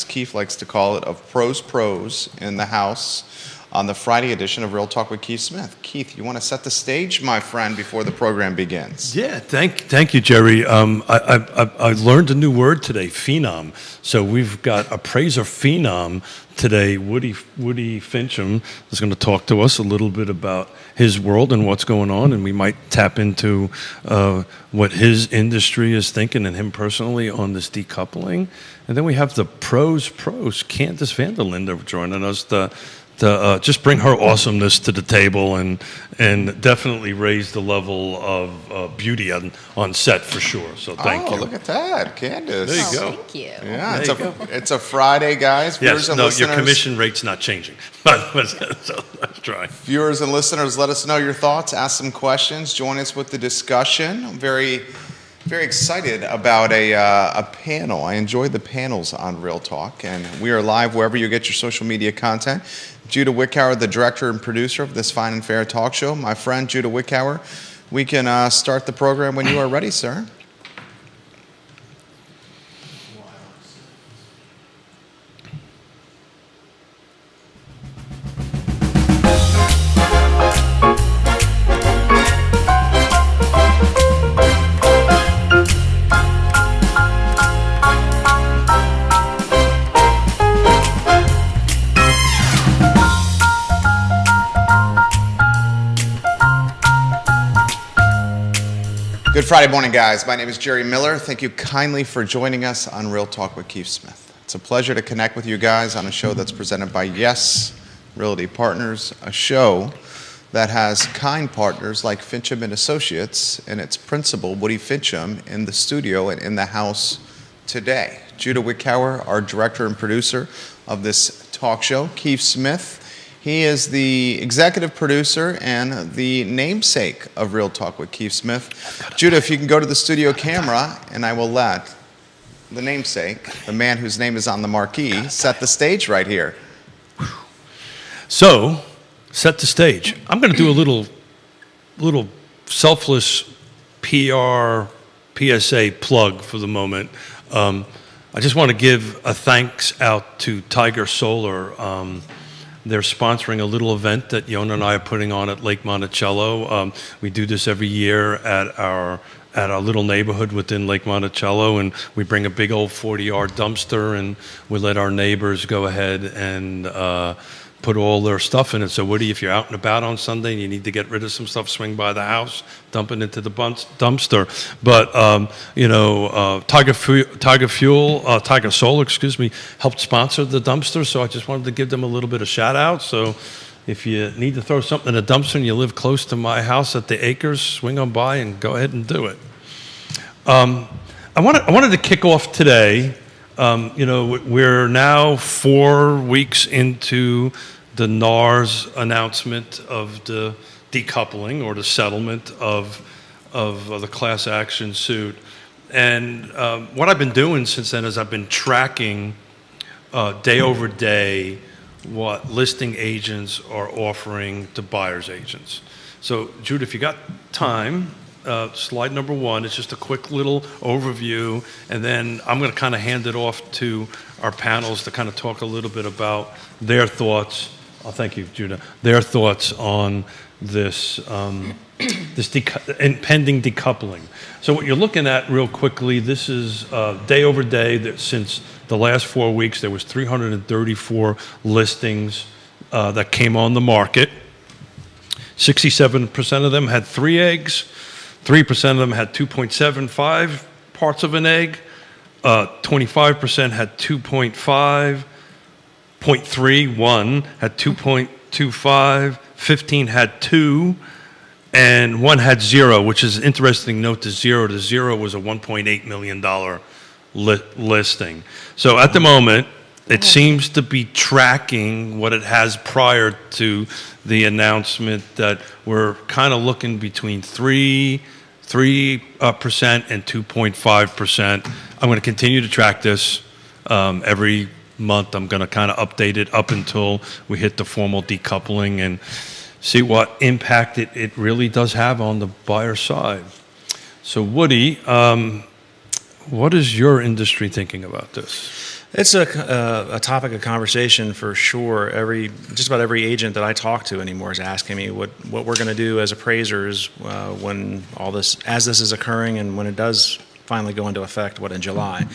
Keith likes to call it, of Pros in the house on the Friday edition of Real Talk with Keith Smith. Keith, you want to set the stage, my friend, before the program begins? Yeah, thank you, Jerry. I learned a new word today, phenom. So we've got a praiser phenom today. Woody Fincham is going to talk to us a little bit about his world and what's going on, and we might tap into what his industry is thinking and him personally on this decoupling. And then we have the pros, Candace Vanderlinde joining us to just bring her awesomeness to the table and definitely raise the level of beauty on set for sure. So thank you. Oh, look at that, Candace. There you go. Thank you. Yeah, it's a Friday, guys. Yes, no, your commission rate's not changing. But so let's try. Viewers and listeners, let us know your thoughts. Ask some questions. Join us with the discussion. I'm very excited about a panel. I enjoy the panels on Real Talk, and we are live wherever you get your social media content. Judah Wickower, the director and producer of this fine and fair talk show. My friend, Judah Wickower, we can start the program when you are ready, sir. Good Friday morning, guys. My name is Jerry Miller. Thank you kindly for joining us on Real Talk with Keith Smith. It's a pleasure to connect with you guys on a show that's presented by Yes Realty Partners, a show that has kind partners like Fincham and Associates and its principal, Woody Fincham, in the studio and in the house today. Judah Wickower, our director and producer of this talk show. Keith Smith, he is the executive producer and the namesake of Real Talk with Keith Smith. Judah, if you can go to the studio camera, and I will let the namesake, the man whose name is on the marquee, set the stage right here. So, set the stage. I'm going to do a little selfless PR PSA plug for the moment. I just want to give a thanks out to Tiger Solar. They're sponsoring a little event that Yona and I are putting on at Lake Monticello. We do this every year at our little neighborhood within Lake Monticello, and we bring a big old 40-yard dumpster, and we let our neighbors go ahead and put all their stuff in it. So Woody, if you're out and about on Sunday and you need to get rid of some stuff, swing by the house, dump it into the dumpster. But Tiger Solar, helped sponsor the dumpster. So I just wanted to give them a little bit of shout out. So if you need to throw something in a dumpster and you live close to my house at the Acres, swing on by and go ahead and do it. I wanted to kick off today. We're now 4 weeks into the NAR's announcement of the decoupling or the settlement of the class action suit. And what I've been doing since then is I've been tracking day over day what listing agents are offering to buyer's agents. So, Jude, if you got time, slide number 1, it's just a quick little overview, and then I'm going to kind of hand it off to our panels to kind of talk a little bit about their thoughts. Oh, thank you, Judah. Their thoughts on this impending decoupling. So what you're looking at real quickly, this is day over day. Since the last 4 weeks, there was 334 listings that came on the market. 67% of them had 3 eggs. 3% of them had 2.75 parts of an egg. 25% had 2.5. 0.31 had 2.25. 15 had 2. And 1 had 0, which is an interesting note to 0. The 0 was a $1.8 million listing. So at the moment, it seems to be tracking what it has prior to the announcement that we're kind of looking between 3% and 2.5%. I'm going to continue to track this every month. I'm going to kind of update it up until we hit the formal decoupling and see what impact it really does have on the buyer side. So Woody, what is your industry thinking about this? It's a topic of conversation for sure. Just about every agent that I talk to anymore is asking me what we're going to do as appraisers when as this is occurring and when it does finally go into effect, in July.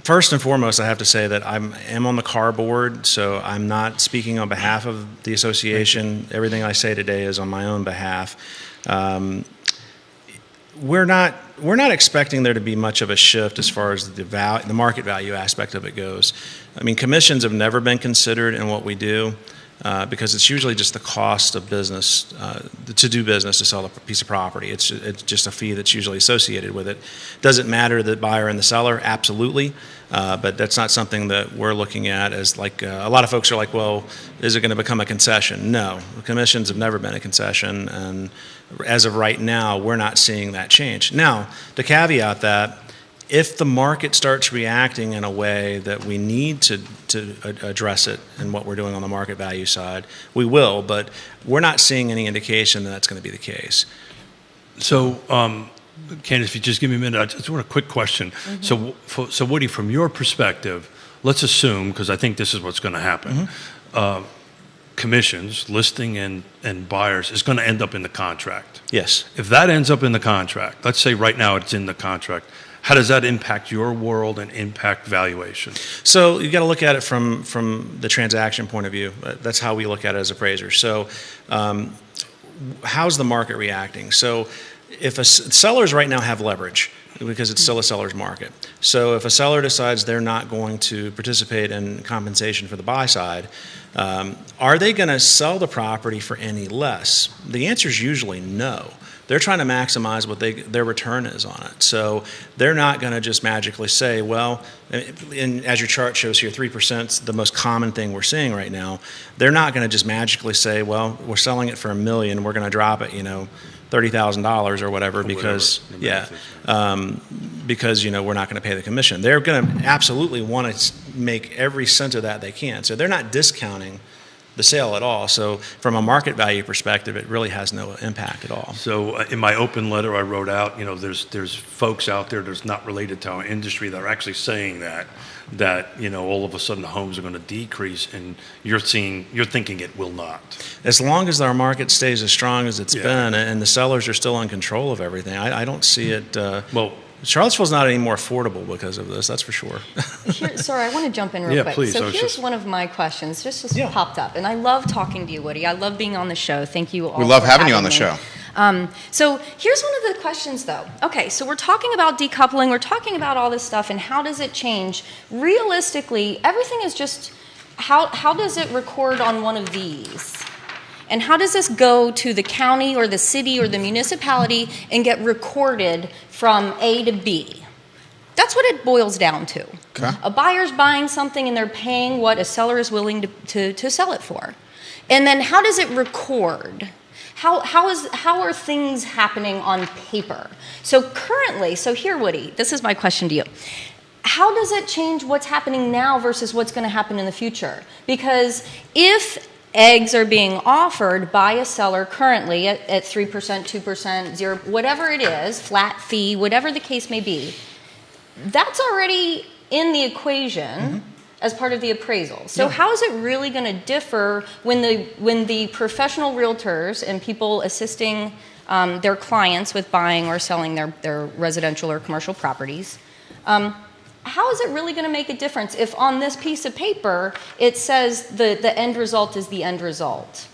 First and foremost, I have to say that I am on the CAR board, so I'm not speaking on behalf of the association. Everything I say today is on my own behalf. We're not expecting there to be much of a shift as far as the market value aspect of it goes. I mean, commissions have never been considered in what we do because it's usually just the cost of business to do business, to sell a piece of property. It's just a fee that's usually associated with it. Does it matter to the buyer and the seller? Absolutely. But that's not something that we're looking at as like a lot of folks are like, well, is it going to become a concession? No, commissions have never been a concession, and as of right now, we're not seeing that change. Now, to caveat that, if the market starts reacting in a way that we need to address it in what we're doing on the market value side, we will, but we're not seeing any indication that that's going to be the case. So, Candace, if you just give me a minute, I just want a quick question. Mm-hmm. So Woody, from your perspective, let's assume, because I think this is what's going to happen, commissions, listing and buyers is going to end up in the contract. Yes. If that ends up in the contract, let's say right now it's in the contract, how does that impact your world and impact valuation? So you got to look at it from the transaction point of view. That's how we look at it as appraisers. So how's the market reacting? So if sellers right now have leverage because it's still a seller's market. So if a seller decides they're not going to participate in compensation for the buy side, are they going to sell the property for any less? The answer is usually no. They're trying to maximize what their return is on it. So they're not going to just magically say, well, as your chart shows here, 3% is the most common thing we're seeing right now. They're not going to just magically say, well, we're selling it for $1 million, we're going to drop it, $30,000 or whatever because because we're not going to pay the commission. They're going to absolutely want to make every cent of that they can. So they're not discounting the sale at all. So from a market value perspective, it really has no impact at all. So in my open letter I wrote out, there's folks out there that's not related to our industry that are actually saying that all of a sudden the homes are going to decrease, and you're thinking it will not. As long as our market stays as strong as it's been and the sellers are still in control of everything, I don't see it. Well, Charlottesville's not any more affordable because of this, that's for sure. Sorry, I want to jump in real quick. Please. So here's one of my questions, just popped up. And I love talking to you, Woody. I love being on the show. Thank you all. We love for having you on the me. show. So here's one of the questions, though. Okay, so we're talking about decoupling. We're talking about all this stuff, and how does it change? Realistically, everything is just, how does it record on one of these? And how does this go to the county or the city or the municipality and get recorded from A to B? That's what it boils down to. Okay. A buyer's buying something and they're paying what a seller is willing to sell it for. And then how does it record? How are things happening on paper? So currently, here, Woody, this is my question to you. How does it change what's happening now versus what's going to happen in the future? Because if eggs are being offered by a seller currently at 3%, 2%, 0, whatever it is, flat fee, whatever the case may be, that's already in the equation as part of the appraisal. So how is it really going to differ when the professional realtors and people assisting their clients with buying or selling their residential or commercial properties, how is it really going to make a difference if on this piece of paper it says the end result is the end result?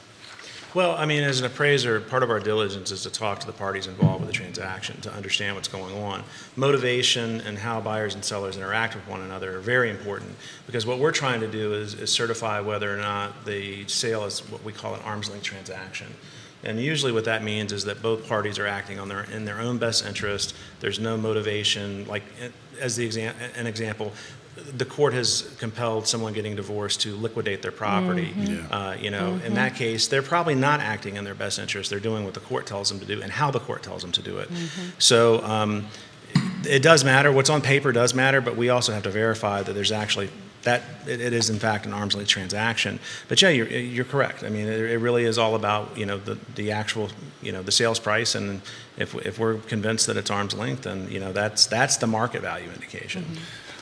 Well, I mean, as an appraiser, part of our diligence is to talk to the parties involved with the transaction to understand what's going on. Motivation and how buyers and sellers interact with one another are very important, because what we're trying to do is certify whether or not the sale is what we call an arm's length transaction. And usually what that means is that both parties are acting in their own best interest. There's no motivation. Like, as an example, the court has compelled someone getting divorced to liquidate their property. In that case, they're probably not acting in their best interest. They're doing what the court tells them to do and how the court tells them to do it. So it does matter. What's on paper does matter, but we also have to verify that there's actually that it is in fact an arm's length transaction. But yeah, you're correct. I mean, it really is all about the actual the sales price, and if we're convinced that it's arm's length, then that's the market value indication.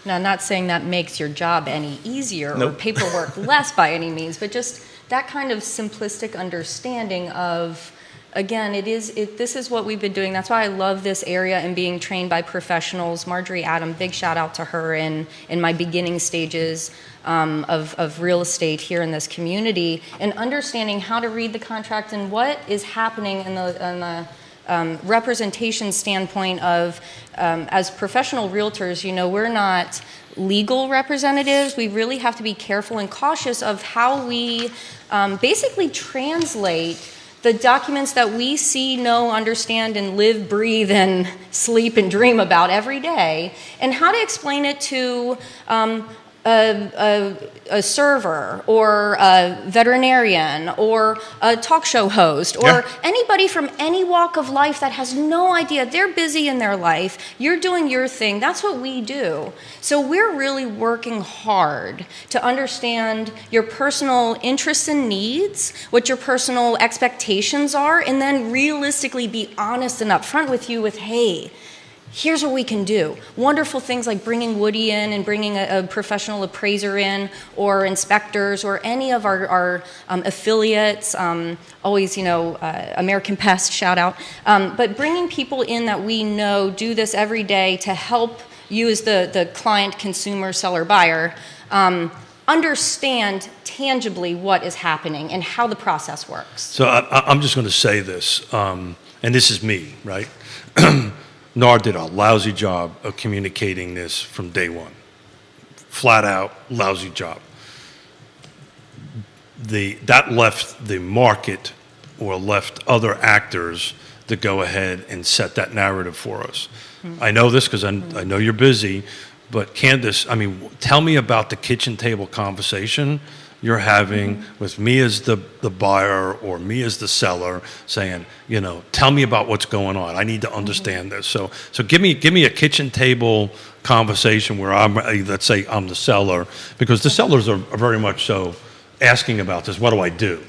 Now, I'm not saying that makes your job any easier or Nope. paperwork less by any means, but just that kind of simplistic understanding of, again, this is what we've been doing. That's why I love this area and being trained by professionals. Marjorie Adam, big shout out to her in my beginning stages of real estate here in this community, and understanding how to read the contract and what is happening in the representation standpoint of, as professional realtors, we're not legal representatives. We really have to be careful and cautious of how we basically translate the documents that we see, know, understand, and live, breathe, and sleep and dream about every day, and how to explain it to a server or a veterinarian or a talk show host or anybody from any walk of life that has no idea. They're busy in their life. You're doing your thing. That's what we do. So we're really working hard to understand your personal interests and needs, what your personal expectations are, and then realistically be honest and upfront with you with, hey, here's what we can do. Wonderful things like bringing Woody in and bringing a professional appraiser in, or inspectors, or any of our affiliates, always, American Pest, shout out. But bringing people in that we know do this every day to help you as the client, consumer, seller, buyer, understand tangibly what is happening and how the process works. So I'm just going to say this, and this is me, right? NAR did a lousy job of communicating this from day one. Flat out, lousy job. That left the market, or left other actors to go ahead and set that narrative for us. I know this because I know you're busy, but Candace, tell me about the kitchen table conversation you're having with me as the buyer or me as the seller, saying, tell me about what's going on. I need to understand this. So give me a kitchen table conversation where let's say I'm the seller, because the sellers are very much so asking about this. What do I do?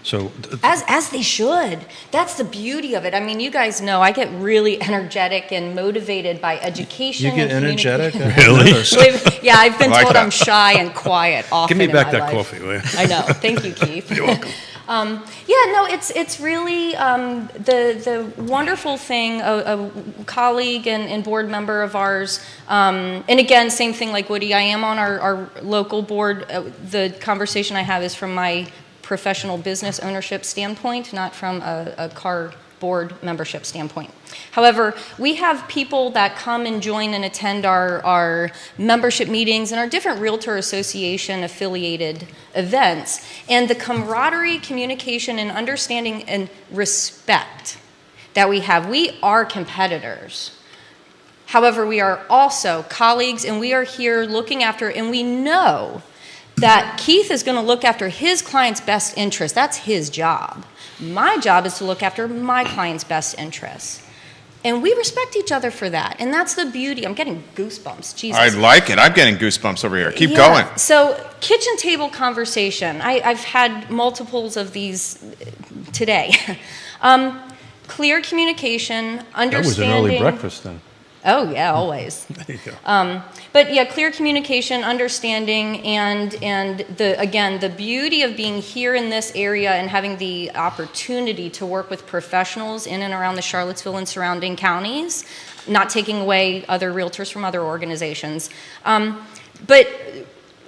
So as they should. That's the beauty of it. You guys know I get really energetic and motivated by education. You get and energetic? Really? Yeah, I've been I like told that. I'm shy and quiet often. Give me back in my that life. coffee, will you? I know. Thank you, Keith. You're welcome. It's really the wonderful thing. A colleague and board member of ours, and again, same thing like Woody. I am on our local board. The conversation I have is from my professional business ownership standpoint, not from a car board membership standpoint. However, we have people that come and join and attend our membership meetings and our different Realtor Association affiliated events. And the camaraderie, communication, and understanding and respect that we have. We are competitors. However, we are also colleagues, and we are here looking after, and we know that Keith is going to look after his client's best interest. That's his job. My job is to look after my client's best interests. And we respect each other for that. And that's the beauty. I'm getting goosebumps. Jesus. I like it. I'm getting goosebumps over here. Keep Yeah. going. So, kitchen table conversation. I've had multiples of these today. Clear communication, understanding. That was an early breakfast then. Oh, yeah, always. There you go. But yeah, clear communication, understanding, and the beauty of being here in this area and having the opportunity to work with professionals in and around the Charlottesville and surrounding counties, not taking away other realtors from other organizations. But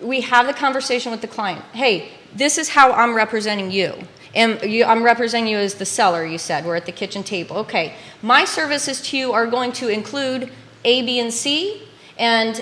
we have the conversation with the client. Hey, this is how I'm representing you. And I'm representing you as the seller, you said. We're at the kitchen table. Okay, my services to you are going to include A, B, and C. And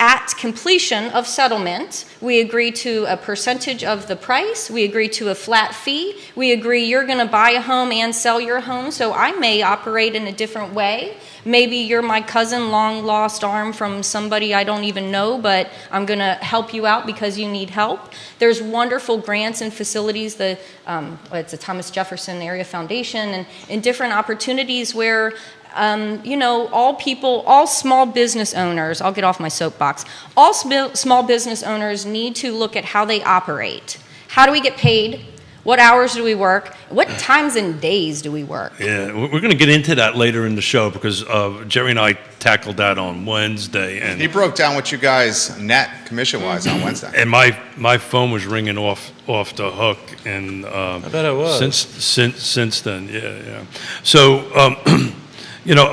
at completion of settlement, we agree to a percentage of the price. We agree to a flat fee. We agree you're going to buy a home and sell your home. So I may operate in a different way. Maybe you're my cousin, long lost arm from somebody I don't even know, but I'm going to help you out because you need help. There's wonderful grants and facilities, it's the Thomas Jefferson Area Foundation, and different opportunities where all small business owners, I'll get off my soapbox, all small business owners need to look at how they operate. How do we get paid? What hours do we work? What times and days do we work? Yeah, we're going to get into that later in the show because Jerry and I tackled that on Wednesday, He and broke down what you guys net commission-wise on Wednesday. and my phone was ringing off the hook, and I bet it was. since then, yeah. So,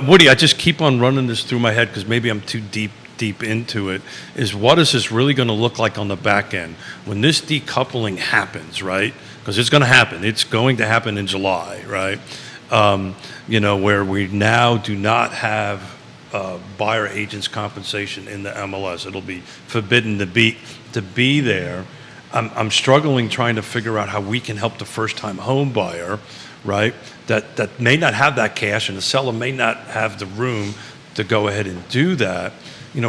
Woody, I just keep on running this through my head because maybe I'm too deep into it. Is what is this really going to look like on the back end when this decoupling happens, right? Because it's going to happen. It's going to happen in July, right? Where we now do not have buyer agents compensation in the MLS. It'll be forbidden to be there. I'm struggling trying to figure out how we can help the first-time home buyer, right? That may not have that cash, and the seller may not have the room to go ahead and do that.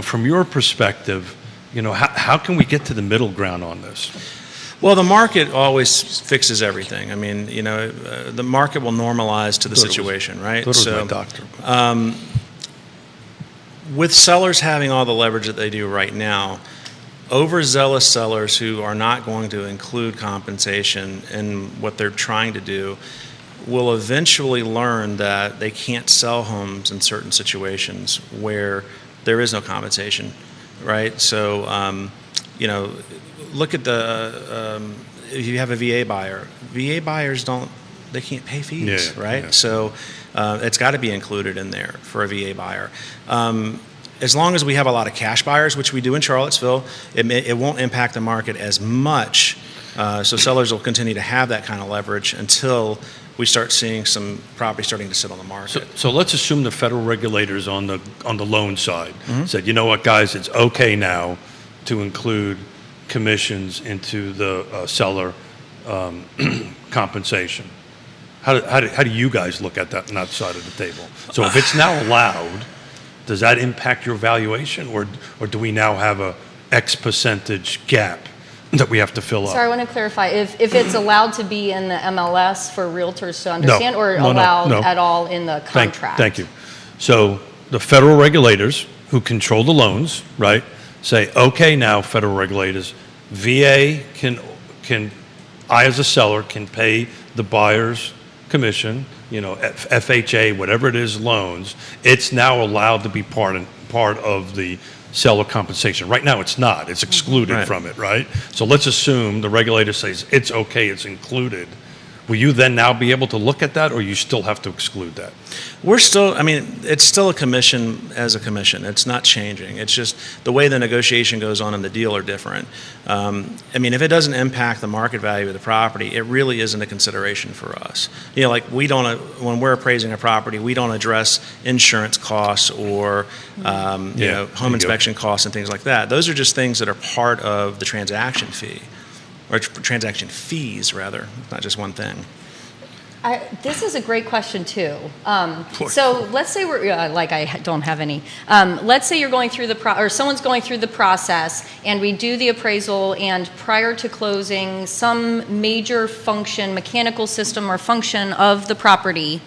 From your perspective, how can we get to the middle ground on this? Well, the market always fixes everything. I mean, the market will normalize to the situation, right? Thought it was my doctor. With sellers having all the leverage that they do right now, overzealous sellers who are not going to include compensation in what they're trying to do will eventually learn that they can't sell homes in certain situations where there is no compensation, right? So, look at if you have a VA buyer. VA buyers they can't pay fees, Yeah, right? yeah. So it's got to be included in there for a VA buyer. As long as we have a lot of cash buyers, which we do in Charlottesville, it won't impact the market as much. So sellers will continue to have that kind of leverage until we start seeing some property starting to sit on the market. So let's assume the federal regulators on the loan side said, you know what, guys, it's okay now to include commissions into the seller compensation. How do you guys look at that on that side of the table? So if it's now allowed, does that impact your valuation, or do we now have a X percentage gap that we have to fill up? Sorry, I want to clarify. If it's allowed to be in the MLS for realtors to understand, or No, allowed no. at all in the contract? Thank you. So the federal regulators who control the loans, right, say, okay, now federal regulators, VA I as a seller can pay the buyer's commission, FHA, whatever it is, loans. It's now allowed to be part of the seller compensation. Right now, it's not. It's excluded Right. from it, right? So let's assume the regulator says it's okay, it's included. Will you then now be able to look at that, or you still have to exclude that? It's still a commission as a commission. It's not changing. It's just the way the negotiation goes on and the deal are different. If it doesn't impact the market value of the property, it really isn't a consideration for us. When we're appraising a property, we don't address insurance costs or home inspection costs and things like that. Those are just things that are part of the transaction fee. Or transaction fees, rather, not just one thing. This is a great question too. So let's say I don't have any. Let's say you're going through or someone's going through the process, and we do the appraisal, and prior to closing, some major function, mechanical system or function of the property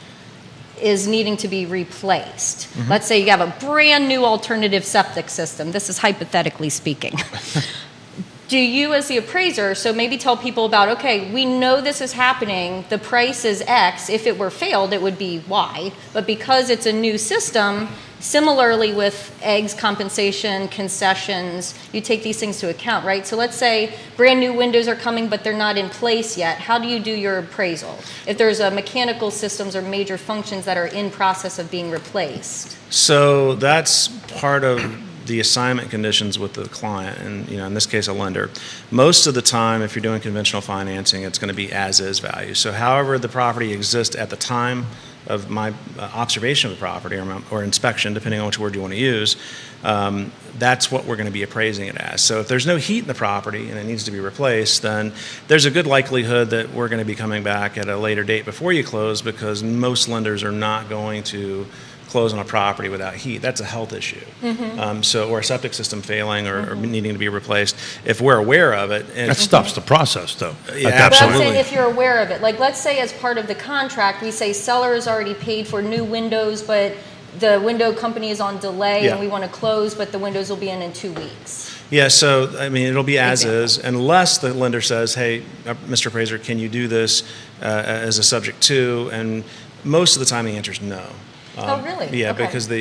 is needing to be replaced. Mm-hmm. Let's say you have a brand new alternative septic system. This is hypothetically speaking. Do you, as the appraiser, so maybe tell people about, okay, we know this is happening, the price is X, if it were failed, it would be Y, but because it's a new system, similarly with eggs, compensation, concessions, you take these things to account, right? So let's say brand new windows are coming, but they're not in place yet. How do you do your appraisal? If there's a mechanical systems or major functions that are in process of being replaced? So that's part of the assignment conditions with the client, and in this case a lender. Most of the time, if you're doing conventional financing, it's going to be as-is value. So however the property exists at the time of my observation of the property or inspection, depending on which word you want to use, that's what we're going to be appraising it as. So if there's no heat in the property and it needs to be replaced, then there's a good likelihood that we're going to be coming back at a later date before you close, because most lenders are not going to close on a property without heat. That's a health issue. Mm-hmm. Or a septic system failing or needing to be replaced. If we're aware of it, That stops the process, though. Yeah, But I'm absolutely. saying if you're aware of it, like let's say as part of the contract, we say seller has already paid for new windows, but the window company is on delay Yeah. and we want to close, but the windows will be in 2 weeks. Yeah, so I mean, it'll be as Example. is, unless the lender says, "Hey, Mr. Appraiser, can you do this as a subject to?" And most of the time, the answer is no. Oh, really? Yeah, Okay. because the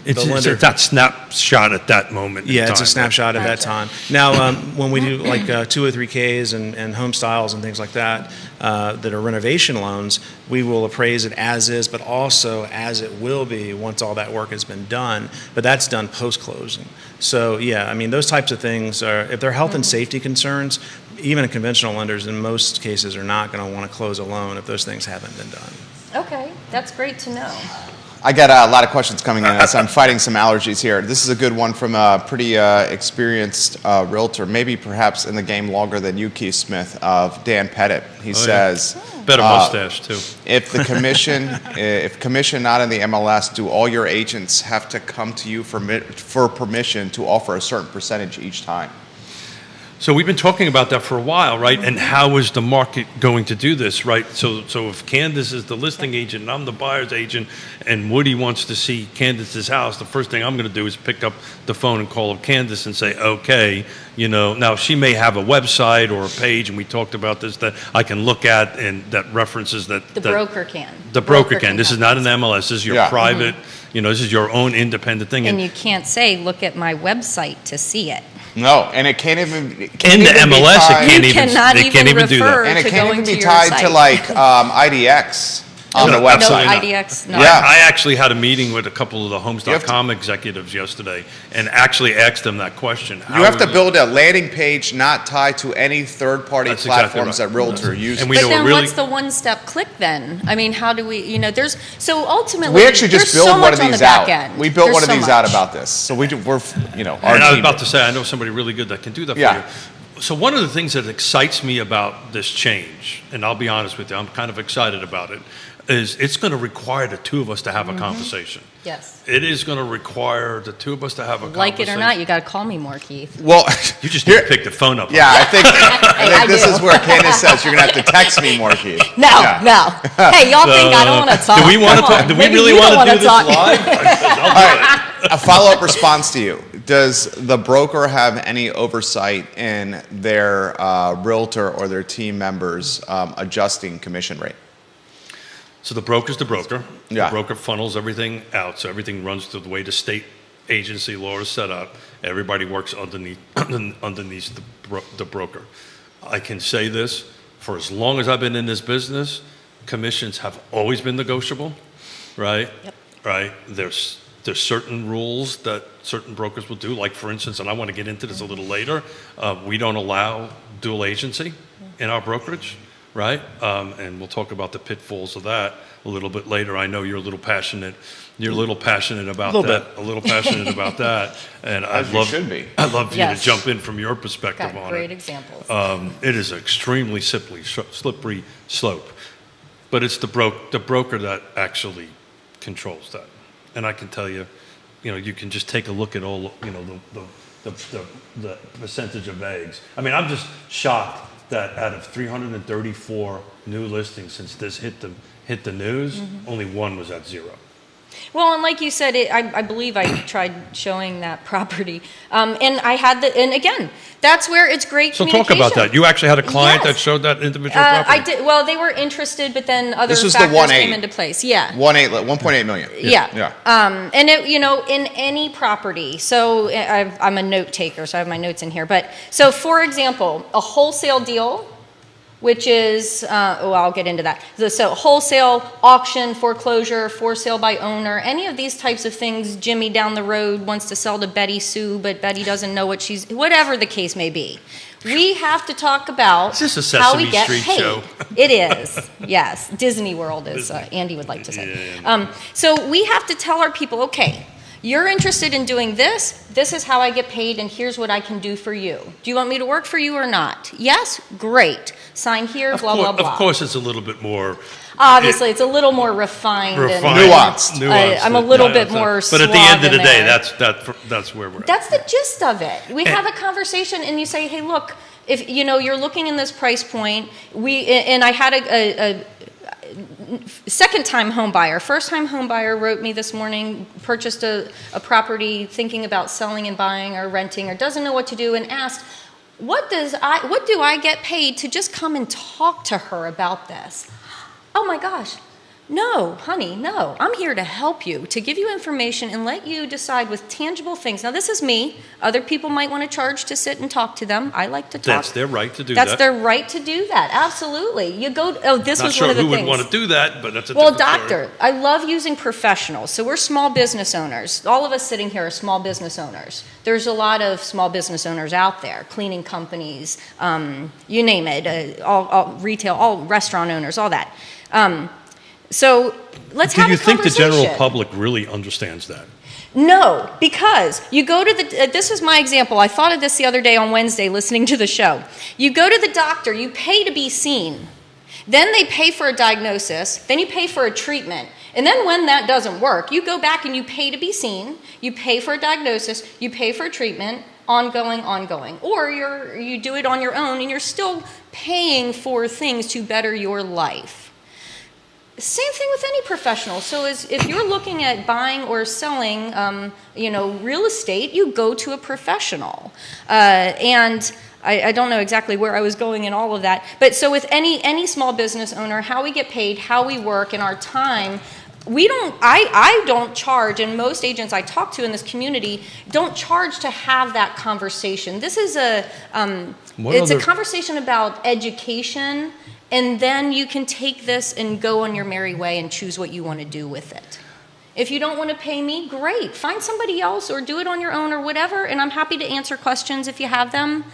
It's lender. that snapshot at that moment. in Yeah, it's time, a snapshot at that Gotcha. time. Now, when we do like 203Ks and home styles and things like that, that are renovation loans, we will appraise it as is, but also as it will be once all that work has been done. But that's done post-closing. So, yeah, I mean, those types of things are, if they're health and safety concerns, even conventional lenders in most cases are not going to want to close a loan if those things haven't been done. Okay, that's great to know. I got a lot of questions coming in as I'm fighting some allergies here. This is a good one from a pretty experienced realtor, maybe perhaps in the game longer than you, Keith Smith, of Dan Pettit. He says, Better mustache too. if the commission, if commission not in the MLS, do all your agents have to come to you for permission to offer a certain percentage each time? So we've been talking about that for a while, right? And how is the market going to do this, right? So if Candace is the listing agent and I'm the buyer's agent and Woody wants to see Candace's house, the first thing I'm going to do is pick up the phone and call up Candace and say, okay, now she may have a website or a page, and we talked about this, that I can look at and that references that. The broker can. The broker can. This is not an MLS. This is your Yeah. private, this is your own independent thing. And you can't say, look at my website to see it. No, and it can't even. In the be MLS, tied- it can't You even. cannot They can't even even do that. refer And it to can't going even be to your tied to site. like IDX on the No, website. No, absolutely not. IDX, no. Yeah. I actually had a meeting with a couple of the You have Homes.com executives yesterday and actually asked them that question. You have to build a landing page not tied to any third-party That's exactly platforms right. that Realtor uses. And we But know then really- what's the one-step click then? I mean, how do we, there's, so ultimately, We actually just there's built so one much of on the these back out. end. We built There's one of so these out much. about this. So we're, our And I was team- about to say, I know somebody really good that can do that Yeah. for you. So one of the things that excites me about this change, and I'll be honest with you, I'm kind of excited about it, is it's going to require the two of us to have a conversation. Yes. It is going to require the two of us to have a Like it conversation. or not, you got to call me more, Keith. Well, You just need to pick the phone up. Yeah, I think I this do. is where Candace says you're gonna have to text me more, Keith. No, Yeah. no. Hey, y'all think I don't want to talk? Do we want to Come talk? on. Do we Maybe really you don't want to do wanna this talk. live? I'll do it. A follow-up response to you. Does the broker have any oversight in their realtor or their team members adjusting commission rate? So the broker's the broker. Yeah. The broker funnels everything out, so everything runs through the way the state agency law is set up. Everybody works underneath the broker. I can say this, for as long as I've been in this business, commissions have always been negotiable, right? Yep. Right? There's certain rules that certain brokers will do. Like, for instance, and I want to get into this a little later, we don't allow dual agency in our brokerage, right? And we'll talk about the pitfalls of that a little bit later. I know you're a little passionate. You're a little passionate about A little that. A little passionate about that. And As you should be. I'd love for you Yes. to jump in from your perspective Got on great it. examples. It is extremely slippery slope, but it's the broker that actually controls that. And I can tell you, you can just take a look at all, the percentage of eggs. I mean, I'm just shocked that out of 334 new listings since this hit the news, only one was at zero. Well, and like you said, I believe I tried showing that property, and I had and again, that's where it's great So communication. talk about that. You actually had a client Yes. that showed that individual property? I did. Well, they were interested, but then other This was the factors 1.8. came into place. Yeah. 1.8 million. Yeah. Yeah. And it, in any property, so I'm a note taker, so I have my notes in here. But so, for example, a wholesale deal, which is, I'll get into that. So wholesale, auction, foreclosure, for sale by owner, any of these types of things, Jimmy down the road wants to sell to Betty Sue, but Betty doesn't know whatever the case may be. We have to talk about Is this a how we Sesame get Street paid. show? It is, yes. Disney World, as Andy would like to say. So we have to tell our people, okay, you're interested in doing this. This is how I get paid, and here's what I can do for you. Do you want me to work for you or not? Yes? Great. Sign here, blah, blah, blah. Of course, it's a little bit more Obviously, it's a little more refined. And, Nuanced. I'm a little bit more But at the end of suave the in day, there. that's where we're at. That's the gist of it. We have a conversation, and you say, "Hey, look, if you're looking in this price point, and I had second-time home buyer. First-time home buyer wrote me this morning, purchased a property thinking about selling and buying or renting or doesn't know what to do and asked, what do I get paid to just come and talk to her about this? Oh my gosh. No, honey, no. I'm here to help you, to give you information and let you decide with tangible things. Now, this is me. Other people might want to charge to sit and talk to them. I like to talk. That's their right to do that. That's their right to do that. Absolutely. You go. This Not was sure one of the who things. would want to do that, but that's a Well, different doctor, story. I love using professionals. So we're small business owners. All of us sitting here are small business owners. There's a lot of small business owners out there, cleaning companies, you name it, all retail, all restaurant owners, all that. So let's have a Do you think the conversation. general public really understands that? No, because you go to the, this is my example. I thought of this the other day on Wednesday listening to the show. You go to the doctor, you pay to be seen. Then they pay for a diagnosis, then you pay for a treatment. And then when that doesn't work, you go back and you pay to be seen, you pay for a diagnosis, you pay for a treatment, ongoing. Or you do it on your own and you're still paying for things to better your life. Same thing with any professional. So if you're looking at buying or selling, real estate, you go to a professional. And I don't know exactly where I was going in all of that. But so with any small business owner, how we get paid, how we work, and our time, I don't charge, and most agents I talk to in this community don't charge to have that conversation. This is a conversation about education. And then you can take this and go on your merry way and choose what you want to do with it. If you don't want to pay me, great. Find somebody else or do it on your own or whatever, and I'm happy to answer questions if you have them.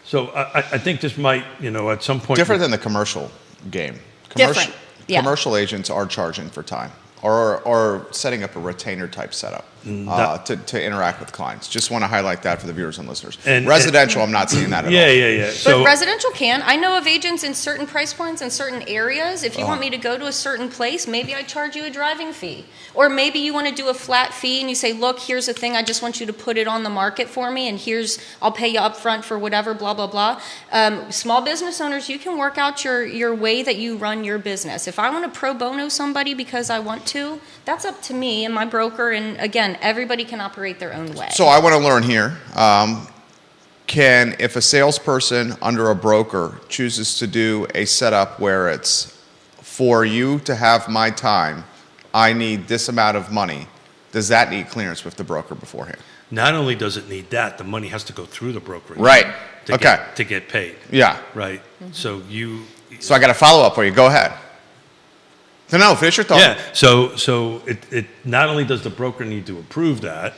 So I think this might, at some point... Different than the commercial game. Different, yeah. Commercial agents are charging for time or setting up a retainer type setup to interact with clients. Just want to highlight that for the viewers and listeners. Residential, I'm not seeing that at all. Yeah. But residential can. I know of agents in certain price points in certain areas. If you want me to go to a certain place, maybe I charge you a driving fee. Or maybe you want to do a flat fee and you say, look, here's the thing. I just want you to put it on the market for me and I'll pay you up front for whatever, blah, blah, blah. Small business owners, you can work out your way that you run your business. If I want to pro bono somebody because I want to, that's up to me and my broker. And again, everybody can operate their own way. So I want to learn here. If a salesperson under a broker chooses to do a setup where it's for you to have my time, I need this amount of money, does that need clearance with the broker beforehand? Not only does it need that, the money has to go through the brokerage. Right. To get paid. Yeah. Right. Mm-hmm. So I got a follow-up for you. Go ahead. No, finish your thought. Yeah. So it not only does the broker need to approve that,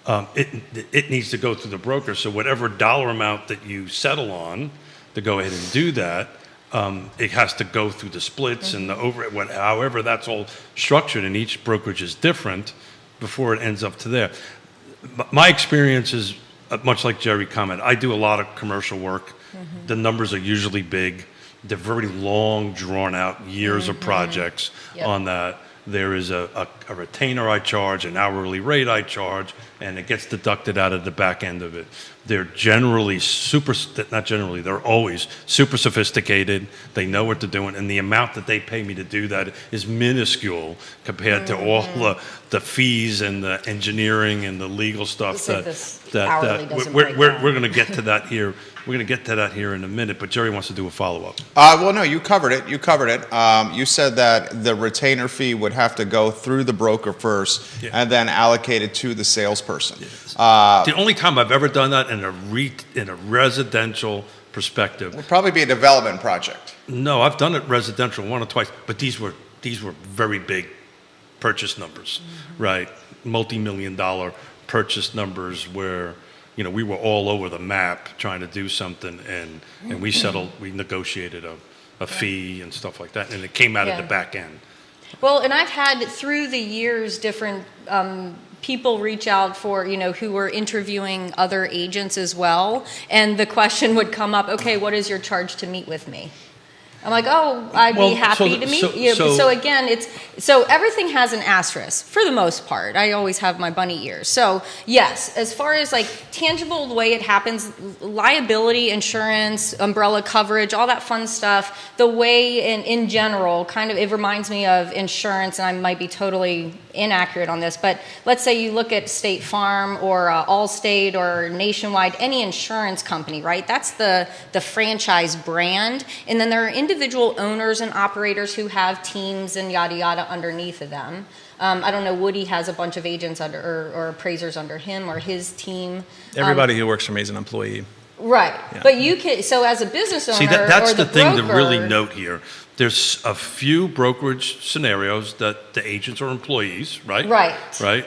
it needs to go through the broker. So whatever dollar amount that you settle on to go ahead and do that, it has to go through the splits and the however that's all structured, and each brokerage is different before it ends up to there. My experience is much like Jerry commented. I do a lot of commercial work. Mm-hmm. The numbers are usually big. They're very long, drawn out years of projects on that. There is a retainer I charge, an hourly rate I charge, and it gets deducted out of the back end of it. They're generally they're always super sophisticated. They know what they're doing, and the amount that they pay me to do that is minuscule compared to all the fees and the engineering and the legal stuff we're going to get to that here. We're going to get to that here in a minute, but Jerry wants to do a follow-up. Well, no, you covered it. You said that the retainer fee would have to go through the broker first and then allocated to the salesperson. The only time I've ever done that in a residential perspective. Would probably be a development project. No, I've done it residential one or twice, but these were very big purchase numbers, right? Multi-million-dollar purchase numbers where we were all over the map trying to do something, and we negotiated a fee and stuff like that, and it came out of the back end. Well, and I've had through the years different people reach out for, who were interviewing other agents as well, and the question would come up, okay, what is your charge to meet with me? I'm like, oh, I'd Well, be happy to meet you. So again, so everything has an asterisk for the most part. I always have my bunny ears. So yes, as far as like tangible, the way it happens, liability insurance, umbrella coverage, all that fun stuff, the way in general, kind of, it reminds me of insurance, and I might be totally inaccurate on this, but let's say you look at State Farm or Allstate or Nationwide, any insurance company, right? That's the franchise brand. And then there are individual owners and operators who have teams and yada yada underneath of them. I don't know, Woody has a bunch of agents under or appraisers under him or his team. Everybody who works for me is an employee. Right. Yeah. But you can, so as a business owner, See, that's or the the thing to broker, really note here. There's a few brokerage scenarios that the agents are employees, right? Right. Right.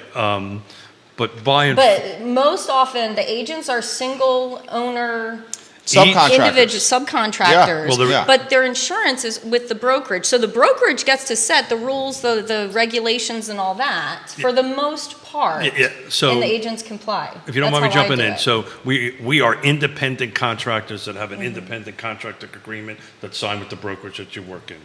But by and But most often, the agents are single owner Subcontractors. individual subcontractors. Well, there- Yeah. But their insurance is with the brokerage. So the brokerage gets to set the rules, the regulations, and all that for the most part. Yeah, so- and the agents comply. if you don't That's mind me how I jumping do in, it. so we are independent contractors that have an independent contractor agreement that's signed with the brokerage that you work in.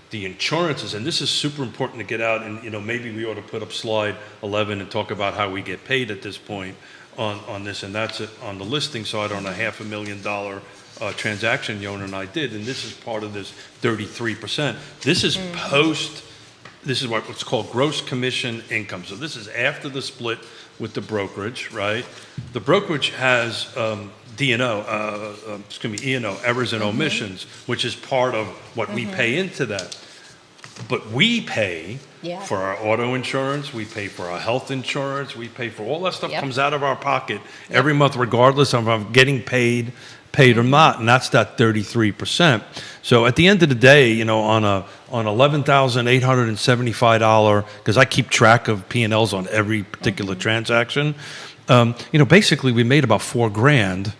The insurances, and this is super important to get out, and maybe we ought to put up slide 11 and talk about how we get paid at this point on this, and that's it on the listing side on a $500,000 transaction Yona and I did, and this is part of this 33%. This is this is what's called gross commission income. So this is after the split with the brokerage, right? The brokerage has E&O, errors and omissions, which is part of what we pay into that. But we pay Yeah. for our auto insurance, we pay for our health insurance, we pay for all that stuff. Yep. Comes out of our pocket every month, regardless of if I'm getting paid or not, and that's that 33%. So at the end of the day, on $11,875, because I keep track of P&Ls on every particular transaction, basically we made about $4,000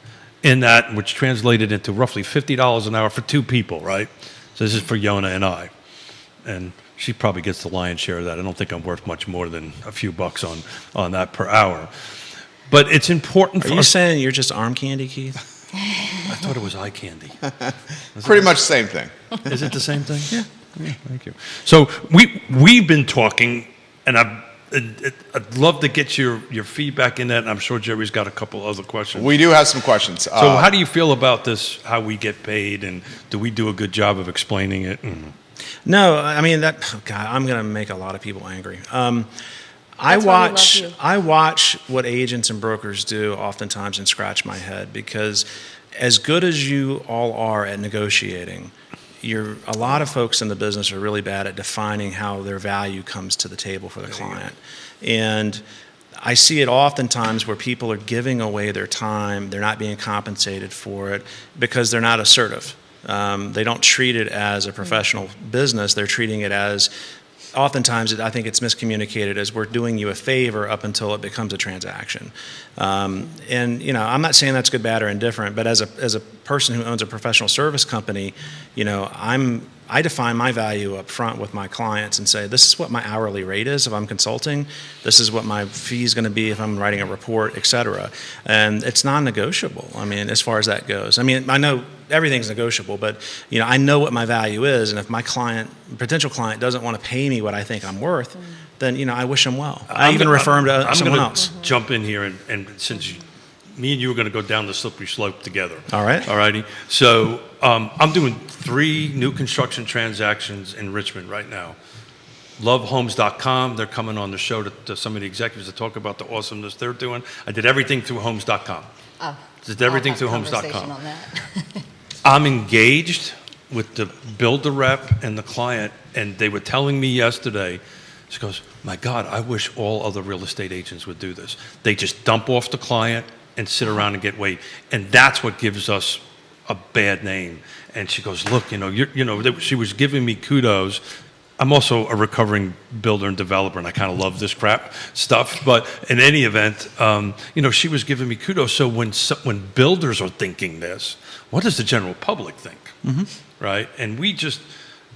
in that, which translated into roughly $50 an hour for two people, right? So this is for Yona and I. And she probably gets the lion's share of that. I don't think I'm worth much more than a few bucks on that per hour. But it's important Are for you us. saying you're just arm candy, Keith? I thought it was eye candy. Pretty much the same thing. Is it the same thing? Yeah. Thank you. So we've been talking, and I'd love to get your feedback in that, and I'm sure Jerry's got a couple other questions. We do have some questions. So how do you feel about this, how we get paid, and do we do a good job of explaining it? No, I mean God, I'm going to make a lot of people angry. I That's why we love you. watch what agents and brokers do oftentimes and scratch my head, because as good as you all are at negotiating, a lot of folks in the business are really bad at defining how their value comes to the table for the client. And I see it oftentimes where people are giving away their time, they're not being compensated for it because they're not assertive. They don't treat it as a professional business, they're treating it as, oftentimes I think it's miscommunicated as we're doing you a favor up until it becomes a transaction. And I'm not saying that's good, bad, or indifferent, but as a person who owns a professional service company, I define my value up front with my clients and say, this is what my hourly rate is if I'm consulting, this is what my fee is going to be if I'm writing a report, et cetera. And it's non-negotiable, as far as that goes. I know everything's negotiable, but I know what my value is, and if my potential client doesn't want to pay me what I think I'm worth, then I wish them well. I even refer them to someone else. I'm going to jump in here, and since me and you are going to go down the slippery slope together. All right. All righty. So I'm doing 3 new construction transactions in Richmond right now. LoveHomes.com. They're coming on the show to some of the executives to talk about the awesomeness they're doing. I did everything through Homes.com. Oh, Did everything I'll through have a Homes.com. conversation on that. I'm engaged with the builder rep and the client, and they were telling me yesterday, she goes, my God, I wish all other real estate agents would do this. They just dump off the client and sit around and get weight. And that's what gives us a bad name. And she goes, look, she was giving me kudos. I'm also a recovering builder and developer, and I kind of love this crap stuff. But in any event, she was giving me kudos. So when builders are thinking this, what does the general public think? Mm-hmm. Right? And we just,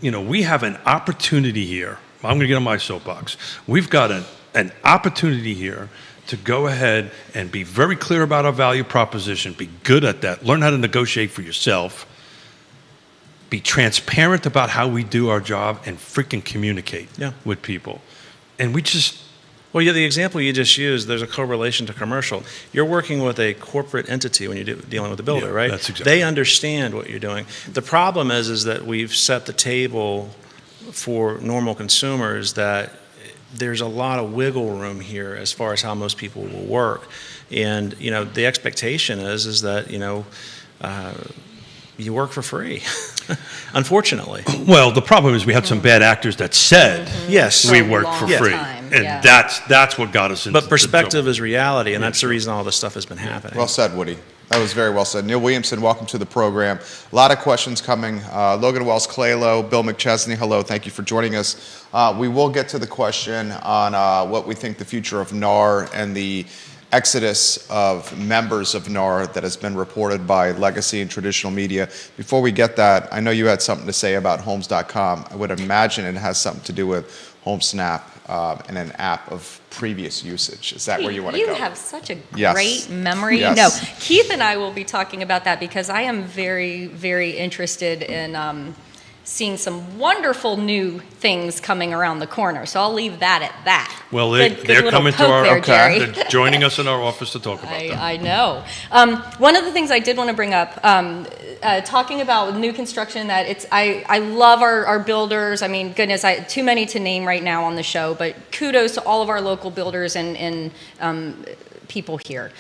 we have an opportunity here. I'm going to get on my soapbox. We've got an opportunity here to go ahead and be very clear about our value proposition, be good at that, learn how to negotiate for yourself, be transparent about how we do our job and freaking communicate Yeah. with people. And we just, Well, yeah, the example you just used, there's a correlation to commercial. You're working with a corporate entity when you're dealing with a builder, Yeah, right? that's exactly They understand what you're doing. The problem is that we've set the table for normal consumers that there's a lot of wiggle room here as far as how most people will work. And, the expectation is that, you work for free, unfortunately. well, the problem is we had some bad actors that said Yes. we For a work long for free. time, And yeah. that's what got us into But perspective trouble. is reality, and that's the reason all this stuff has been happening. Well said, Woody. That was very well said. Neil Williamson, welcome to the program. A lot of questions coming. Logan Wells Clalo, Bill McChesney, hello. Thank you for joining us. We will get to the question on what we think the future of NAR and the exodus of members of NAR that has been reported by legacy and traditional media. Before we get that, I know you had something to say about Homes.com. I would imagine it has something to do with HomeSnap and an app of previous usage. Is that where you want to go? You have such a Yes. great memory. Yes. No, Keith and I will be talking about that because I am very, very interested in seeing some wonderful new things coming around the corner. So I'll leave that at that. Well, Good they're little coming to poke our, there, Jerry. they're joining us in our office to talk about that. I know. One of the things I did want to bring up, talking about new construction, that I love our builders. I mean, goodness, too many to name right now on the show, but kudos to all of our local builders and people here.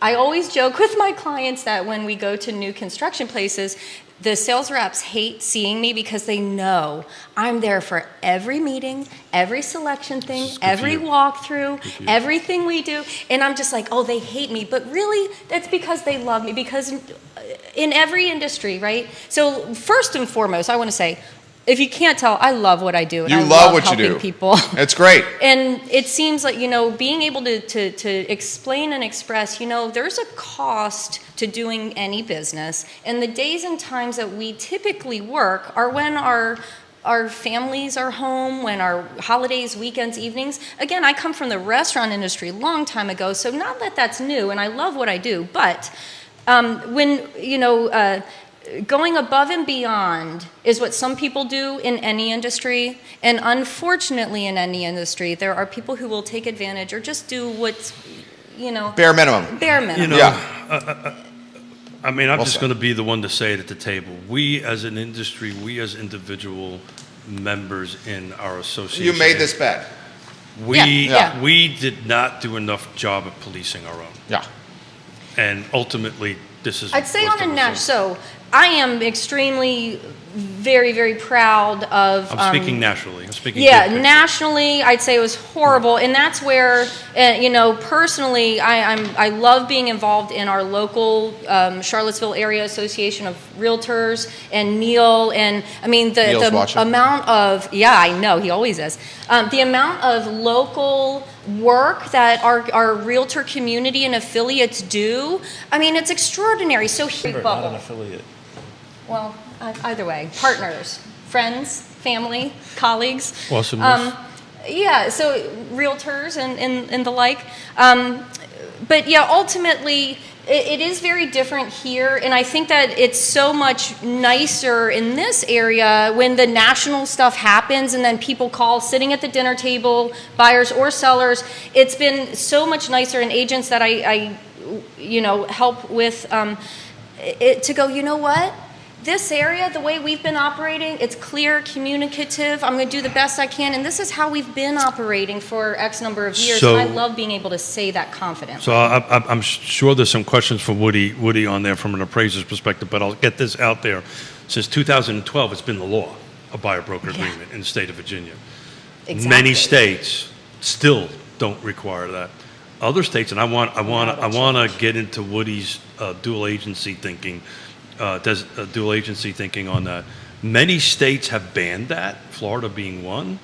I always joke with my clients that when we go to new construction places, the sales reps hate seeing me because they know I'm there for every meeting, every selection thing, This is good for every you. walkthrough, for you. everything we do. And I'm just like, oh, they hate me. But really, that's because they love me. Because in every industry, right? So first and foremost, I want to say, if you can't tell, I love what I do. And You I love what you helping do. people. It's great. And it seems like, being able to explain and express, there's a cost to doing any business. And the days and times that we typically work are when our families are home, when our holidays, weekends, evenings. Again, I come from the restaurant industry a long time ago, so not that that's new, and I love what I do. But when, going above and beyond is what some people do in any industry, and unfortunately in any industry, there are people who will take advantage or just do what's, Bare minimum. bare minimum. Yeah. I mean, I'm Well just said. going to be the one to say it at the table. We as an industry, we as individual members in our association. You made this bet. We, Yeah. we did not do enough job of policing our own. Yeah. And ultimately, this is. I'd say was on the a result. so I am extremely, very, very proud of. I'm speaking nationally. I'm speaking. Yeah, big picture. nationally, I'd say it was horrible, and that's where, personally, I love being involved in our local Charlottesville Area Association of Realtors and Neil, and I mean Neil's the watching. amount of I know he always is the amount of local work that our realtor community and affiliates do. I mean, it's extraordinary. So Not an affiliate. well, either way, partners, friends, family, colleagues. Awesomeness. Yeah, so realtors and the like. But yeah, ultimately, it is very different here, and I think that it's so much nicer in this area when the national stuff happens and then people call sitting at the dinner table, buyers or sellers. It's been so much nicer, and agents that I help with to go, you know what? This area, the way we've been operating, it's clear, communicative. I'm going to do the best I can, and this is how we've been operating for X number of years. So- and I love being able to say that confidently. So I'm sure there's some questions for Woody on there from an appraiser's perspective, but I'll get this out there. Since 2012, it's been the law, a buyer-broker agreement in the state of Virginia. Exactly. Many states still don't require that. Other states, and I want to get into Woody's dual agency thinking, dual agency thinking on that. Many states have banned that, Florida being one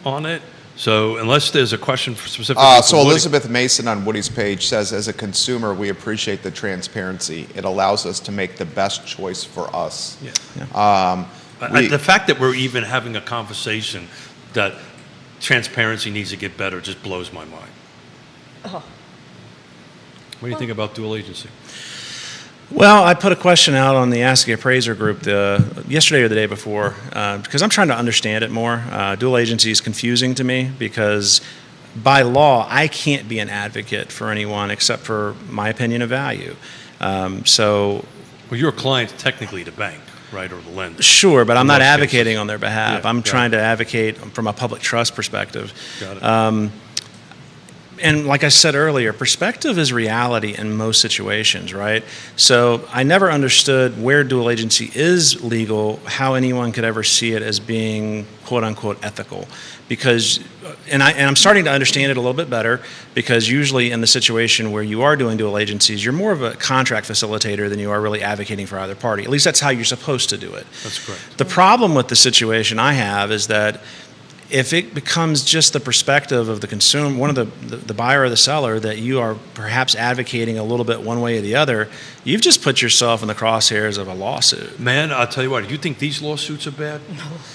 on it. So unless there's a question specifically for So Woody- Elizabeth Mason on Woody's page says, as a consumer, we appreciate the transparency. It allows us to make the best choice for us. The fact that we're even having a conversation that transparency needs to get better just blows my mind. Oh. What do you think about dual agency? Well, I put a question out on the Ask the Appraiser group yesterday or the day before because I'm trying to understand it more. Dual agency is confusing to me because by law, I can't be an advocate for anyone except for my opinion of value. So, Well, your client's technically the bank, right, or the lender. sure, but I'm In not most advocating cases. on their behalf. Yeah, I'm got trying it. to advocate from a public trust perspective. Got it. And like I said earlier, perspective is reality in most situations, right? So I never understood where dual agency is legal, how anyone could ever see it as being quote unquote ethical. Because, and I'm starting to understand it a little bit better, because usually in the situation where you are doing dual agencies, you're more of a contract facilitator than you are really advocating for either party. At least that's how you're supposed to do it. That's correct. The problem with the situation I have is that if it becomes just the perspective of the consumer, one of the buyer or the seller, that you are perhaps advocating a little bit one way or the other, you've just put yourself in the crosshairs of a lawsuit. Man, I'll tell you what, you think these lawsuits are bad?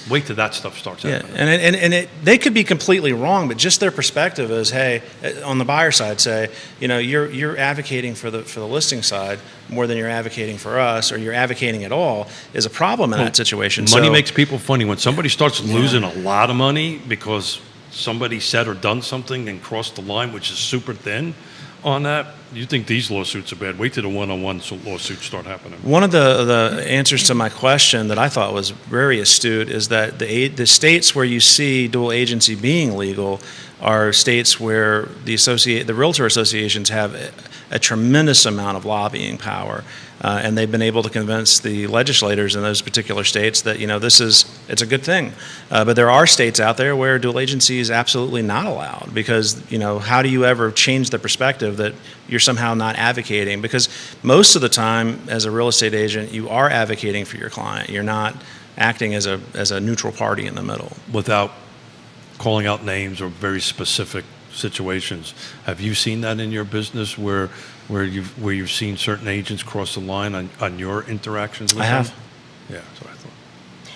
Wait till that stuff starts Yeah, happening. and they could be completely wrong, but just their perspective is, hey, on the buyer side, say, you're advocating for the listing side more than you're advocating for us, or you're advocating at all, is a problem in that situation. Money So- makes people funny. When somebody starts losing a lot of money because somebody said or done something and crossed the line, which is super thin on that, you think these lawsuits are bad. Wait till the one-on-one lawsuits start happening. One of the answers to my question that I thought was very astute is that the states where you see dual agency being legal are states where the realtor associations have a tremendous amount of lobbying power, and they've been able to convince the legislators in those particular states that it's a good thing. But there are states out there where dual agency is absolutely not allowed, because how do you ever change the perspective that you're somehow not advocating? Because most of the time, as a real estate agent, you are advocating for your client. You're not acting as a neutral party in the middle. Without calling out names or very specific situations, have you seen that in your business where you've seen certain agents cross the line on your interactions with I them? have. Yeah, that's what I thought.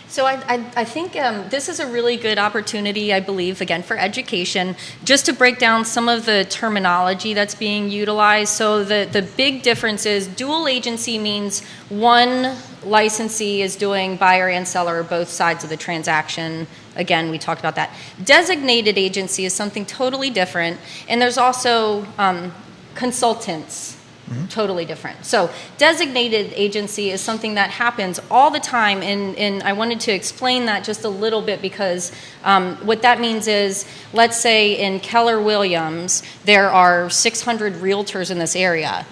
So I think this is a really good opportunity, I believe, again, for education, just to break down some of the terminology that's being utilized. So the big difference is dual agency means one licensee is doing buyer and seller, both sides of the transaction. Again, we talked about that. Designated agency is something totally different. And there's also consultants. Totally different. So designated agency is something that happens all the time, and I wanted to explain that just a little bit, because what that means is, let's say in Keller Williams, there are 600 realtors in this area.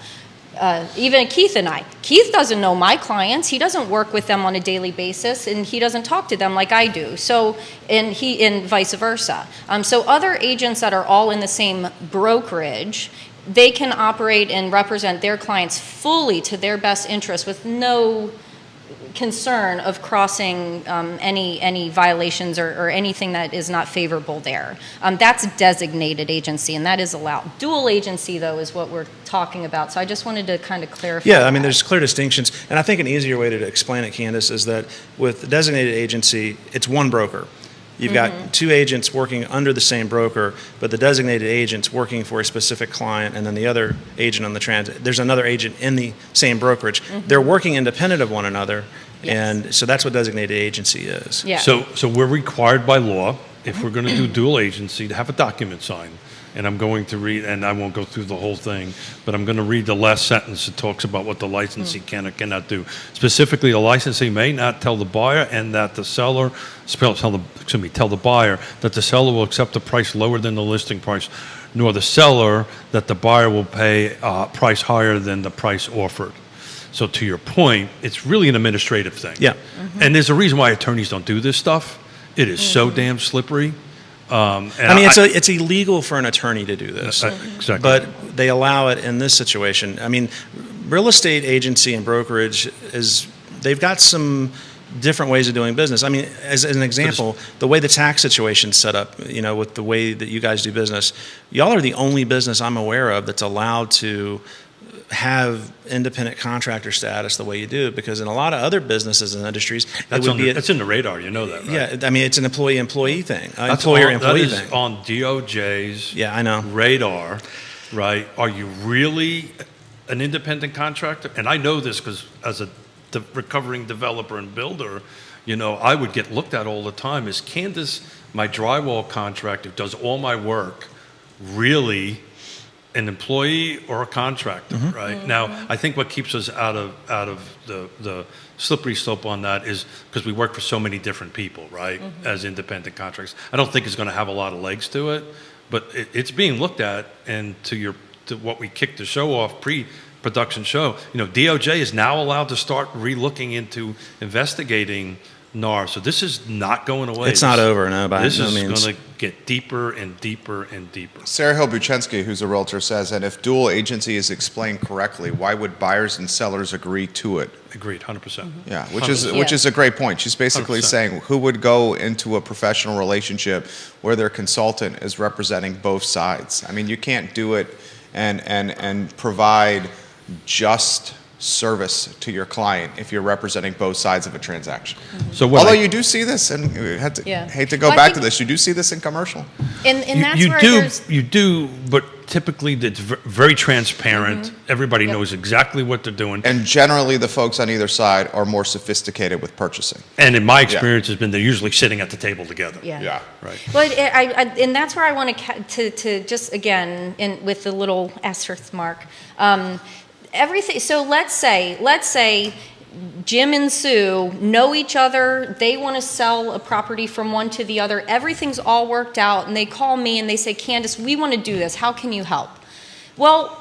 Even Keith and I. Keith doesn't know my clients. He doesn't work with them on a daily basis, and he doesn't talk to them like I do. So, and vice versa. So other agents that are all in the same brokerage, they can operate and represent their clients fully to their best interest with no concern of crossing any violations or anything that is not favorable there. That's designated agency, and that is allowed. Dual agency, though, is what we're talking about. So I just wanted to kind of clarify. Yeah, I mean, that. there's clear distinctions. And I think an easier way to explain it, Candace, is that with designated agency, it's one broker. You've got two agents working under the same broker, but the designated agent's working for a specific client, and then the other agent on the transit, there's another agent in the same brokerage. They're working independent of one another, and so that's what designated agency is. Yeah. So we're required by law, if we're going to do dual agency, to have a document signed. And I'm going to read, and I won't go through the whole thing, but I'm going to read the last sentence that talks about what the licensee can or cannot do. Specifically, the licensee may not tell the buyer and that the seller, tell the buyer that the seller will accept a price lower than the listing price, nor the seller that the buyer will pay a price higher than the price offered. So to your point, it's really an administrative thing. Yeah. And there's a reason why attorneys don't do this stuff. It is so damn slippery. And I mean, it's illegal for an attorney to do this, exactly. but they allow it in this situation. I mean, real estate agency and brokerage they've got some different ways of doing business. I mean, as an example, the way the tax situation's set up, with the way that you guys do business, y'all are the only business I'm aware of that's allowed to have independent contractor status the way you do, because in a lot of other businesses and industries, that's in the radar. You know that, right? Yeah, I mean, it's an employee-employee thing, That employer-employee is thing. on DOJ's Yeah, I know. radar, right? Are you really an independent contractor, and I know this because as a recovering developer and builder, you know, I would get looked at all the time. Is Candace, my drywall contractor, does all my work, really an employee or a contractor, right? Now, I think what keeps us out of the slippery slope on that is because we work for so many different people, right, as independent contractors. I don't think it's going to have a lot of legs to it, but it's being looked at, and to what we kicked the show off pre-production show, you know, DOJ is now allowed to start re-looking into investigating NAR. So this is not going away. It's not over, no, by This no is means. going to get deeper and deeper and deeper. Sarah Hill Buchensky, who's a realtor, says, and if dual agency is explained correctly, why would buyers and sellers agree to it? Agreed, 100%. Yeah, which 100%. is a great point. She's basically 100%. saying who would go into a professional relationship where their consultant is representing both sides. I mean, you can't do it and provide just service to your client if you're representing both sides of a transaction. So what Although I- you do see this, and Yeah. hate to go Well, I back to think- this, you do see this in commercial. And that's you where do, there's you do, but typically it's very transparent. Everybody Yep. knows exactly what they're doing. And generally, the folks on either side are more sophisticated with purchasing. And in my experience has been they're usually sitting at the table together. Yeah. Right. Well, and that's where I want to just again with the little asterisk mark. Everything. So let's say Jim and Sue know each other. They want to sell a property from one to the other. Everything's all worked out, and they call me and they say, "Candace, we want to do this. How can you help?" Well,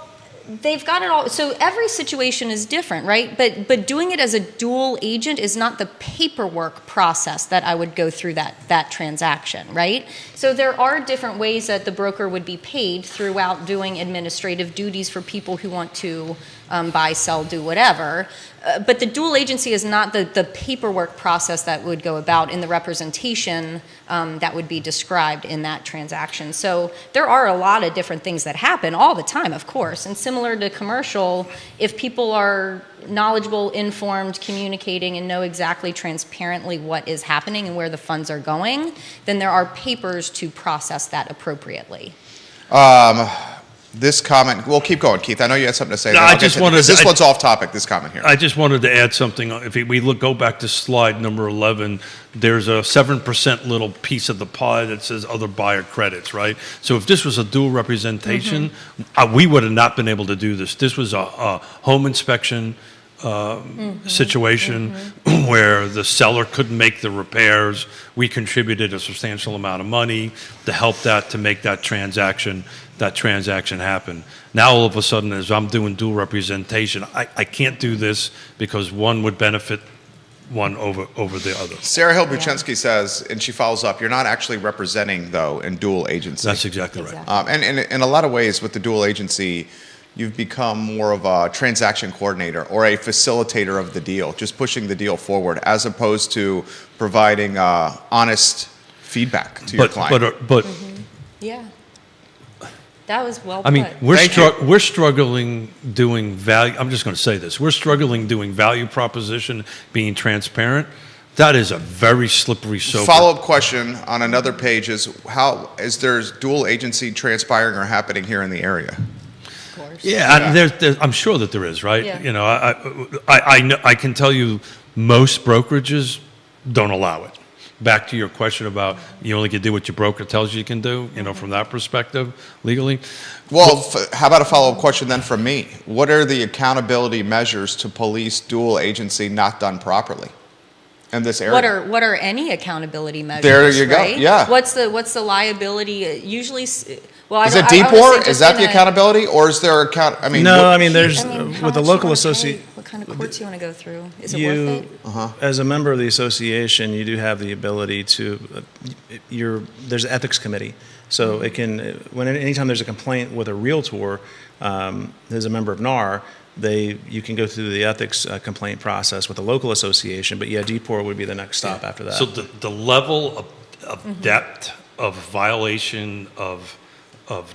they've got it all. So every situation is different, right? But doing it as a dual agent is not the paperwork process that I would go through that transaction, right? So there are different ways that the broker would be paid throughout doing administrative duties for people who want to buy, sell, do whatever. But the dual agency is not the paperwork process that would go about in the representation that would be described in that transaction. So there are a lot of different things that happen all the time, of course. And similar to commercial, if people are knowledgeable, informed, communicating, and know exactly transparently what is happening and where the funds are going, then there are papers to process that appropriately. This comment, well, keep going, Keith. I know you had something to say. No, there. I I'll get just to- wanted because to- this one's off topic, this comment here. I just wanted to add something. If we go back to slide number 11, there's a 7% little piece of the pie that says other buyer credits, right? So if this was a dual representation, we would have not been able to do this. This was a home inspection situation where the seller couldn't make the repairs. We contributed a substantial amount of money to help to make that transaction happen. Now all of a sudden, as I'm doing dual representation, I can't do this because one would benefit one over the other. Sarah Hill Buchensky says, and she follows up, you're not actually representing, though, in dual agency. That's exactly right. Exactly. And in a lot of ways, with the dual agency, you've become more of a transaction coordinator or a facilitator of the deal, just pushing the deal forward, as opposed to providing honest feedback to your client. But Yeah. That was well I mean, put. we're struggling doing value. I'm just going to say this: we're struggling doing value proposition, being transparent. That is a very slippery slope. Follow-up question on another page is, how is there dual agency transpiring or happening here in the area? Of course. Yeah, I'm sure that there is, right? Yeah. You know, I know, I can tell you most brokerages don't allow it. Back to your question about you only can do what your broker tells you can do, you know, from that perspective, legally. Well, how about a follow-up question then from me? What are the accountability measures to police dual agency not done properly in this area? What are any accountability measures? There you go, right? yeah. What's the liability? Usually, well, Is I it would say DPOR? just Is that the in a- accountability, or is there account? I mean, No, what- I mean, there's, I mean, how with the much you local wanna pay? association, What kind of courts you want to go through? Is it worth you, it? as a member of the association, you do have the ability to, there's an ethics committee. So it can, anytime there's a complaint with a realtor, as a member of NAR, you can go through the ethics complaint process with the local association, but yeah, DPOR would be the next stop after that. So the level of depth of violation of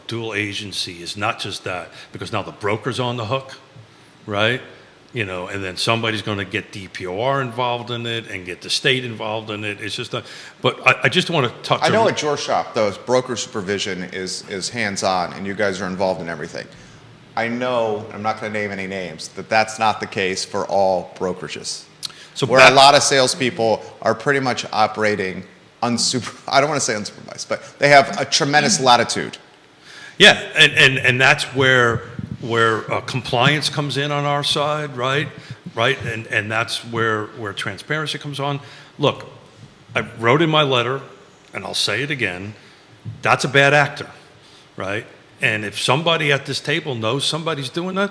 dual agency is not just that, because now the broker's on the hook, right? You know, and then somebody's going to get DPOR involved in it and get the state involved in it. It's just not, but I just want to touch I know on, at your shop, though, broker supervision is hands-on, and you guys are involved in everything. I know, I'm not going to name any names, that that's not the case for all brokerages. So Where a lot of salespeople are pretty much operating I don't want to say unsupervised, but they have a tremendous latitude. Yeah, and that's where compliance comes in on our side, right? Right, and that's where transparency comes on. Look, I wrote in my letter, and I'll say it again, that's a bad actor, right? And if somebody at this table knows somebody's doing that,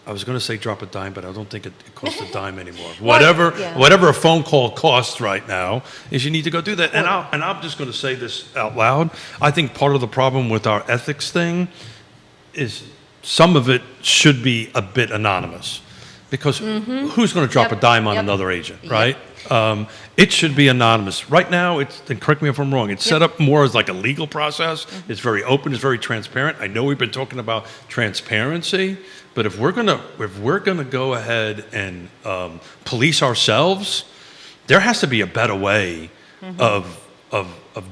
I was going to say drop a dime, but I don't think it costs a dime anymore. Whatever a phone call costs right now is you need to go do that. And I'm just going to say this out loud. I think part of the problem with our ethics thing is some of it should be a bit anonymous, because who's going to drop a dime on another agent, right? It should be anonymous. Right now, and correct me if I'm wrong, it's set up more as like a legal process. It's very open, it's very transparent. I know we've been talking about transparency, but if we're gonna go ahead and police ourselves, there has to be a better way of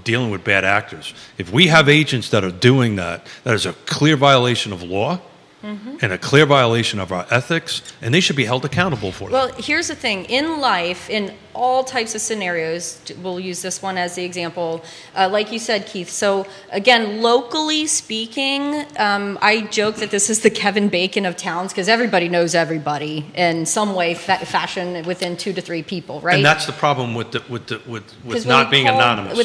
dealing with bad actors. If we have agents that are doing that, that is a clear violation of law. And a clear violation of our ethics, and they should be held accountable for that. Well, here's the thing. In life, in all types of scenarios, we'll use this one as the example, like you said, Keith. So again, locally speaking, I joke that this is the Kevin Bacon of towns, because everybody knows everybody in some way, fashion, within 2 to 3 people, right? And that's the problem with not being anonymous.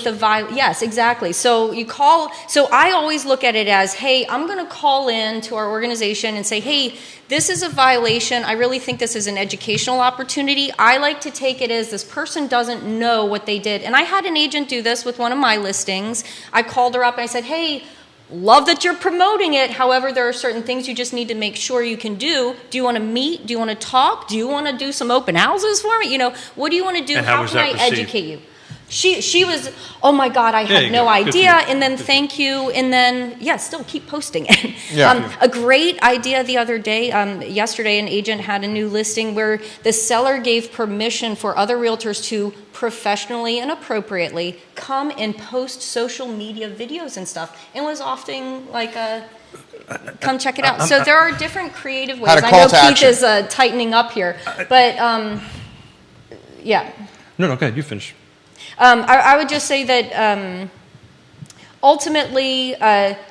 Yes, exactly. So you call. So I always look at it as, hey, I'm going to call in to our organization and say, hey, this is a violation. I really think this is an educational opportunity. I like to take it as this person doesn't know what they did. And I had an agent do this with one of my listings. I called her up and I said, hey, love that you're promoting it. However, there are certain things you just need to make sure you can do. Do you want to meet? Do you want to talk? Do you want to do some open houses for me? What do you want to do? And how can I educate you? She was, oh my God, I had no idea, and then thank you, and then, still keep posting it. Yeah. A great idea the other day, yesterday, an agent had a new listing where the seller gave permission for other realtors to professionally and appropriately come and post social media videos and stuff, and was offering like come check it out. So there are different creative ways. I know Keith is tightening up here, but yeah. No, go ahead, you finish. I would just say that ultimately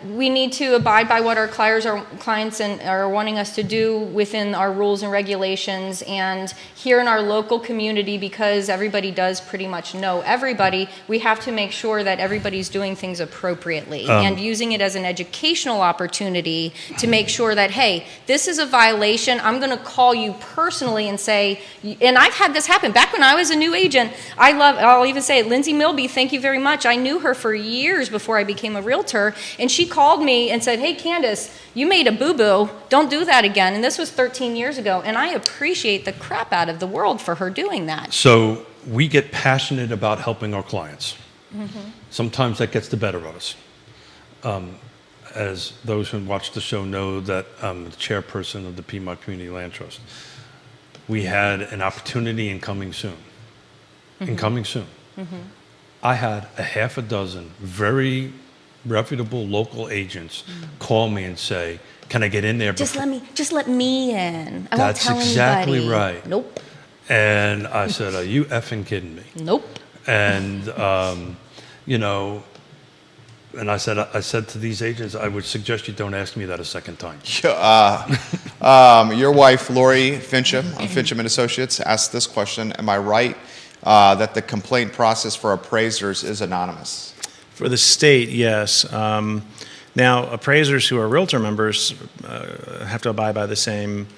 we need to abide by what our clients are wanting us to do within our rules and regulations, and here in our local community, because everybody does pretty much know everybody, we have to make sure that everybody's doing things appropriately and using it as an educational opportunity to make sure that, hey, this is a violation. I'm going to call you personally and say, and I've had this happen back when I was a new agent. I'll even say it, Lindsay Milby, thank you very much. I knew her for years before I became a realtor, and she called me and said, hey, Candace, you made a boo-boo. Don't do that again. And this was 13 years ago, and I appreciate the crap out of the world for her doing that. So we get passionate about helping our clients. Sometimes that gets the better of us. As those who watch the show know, that I'm the chairperson of the Piedmont Community Land Trust. We had an opportunity in coming soon. I had a half a dozen very reputable local agents call me and say, can I get in there? Just let me in. I That's won't tell exactly anybody. right. Nope. And I said, are you effing kidding me? Nope. And, and I said to these agents, I would suggest you don't ask me that a second time. Your wife, Lori Fincham of Fincham and Associates, asked this question: am I right that the complaint process for appraisers is anonymous? For the state, yes. Now, appraisers who are realtor members have to abide by the same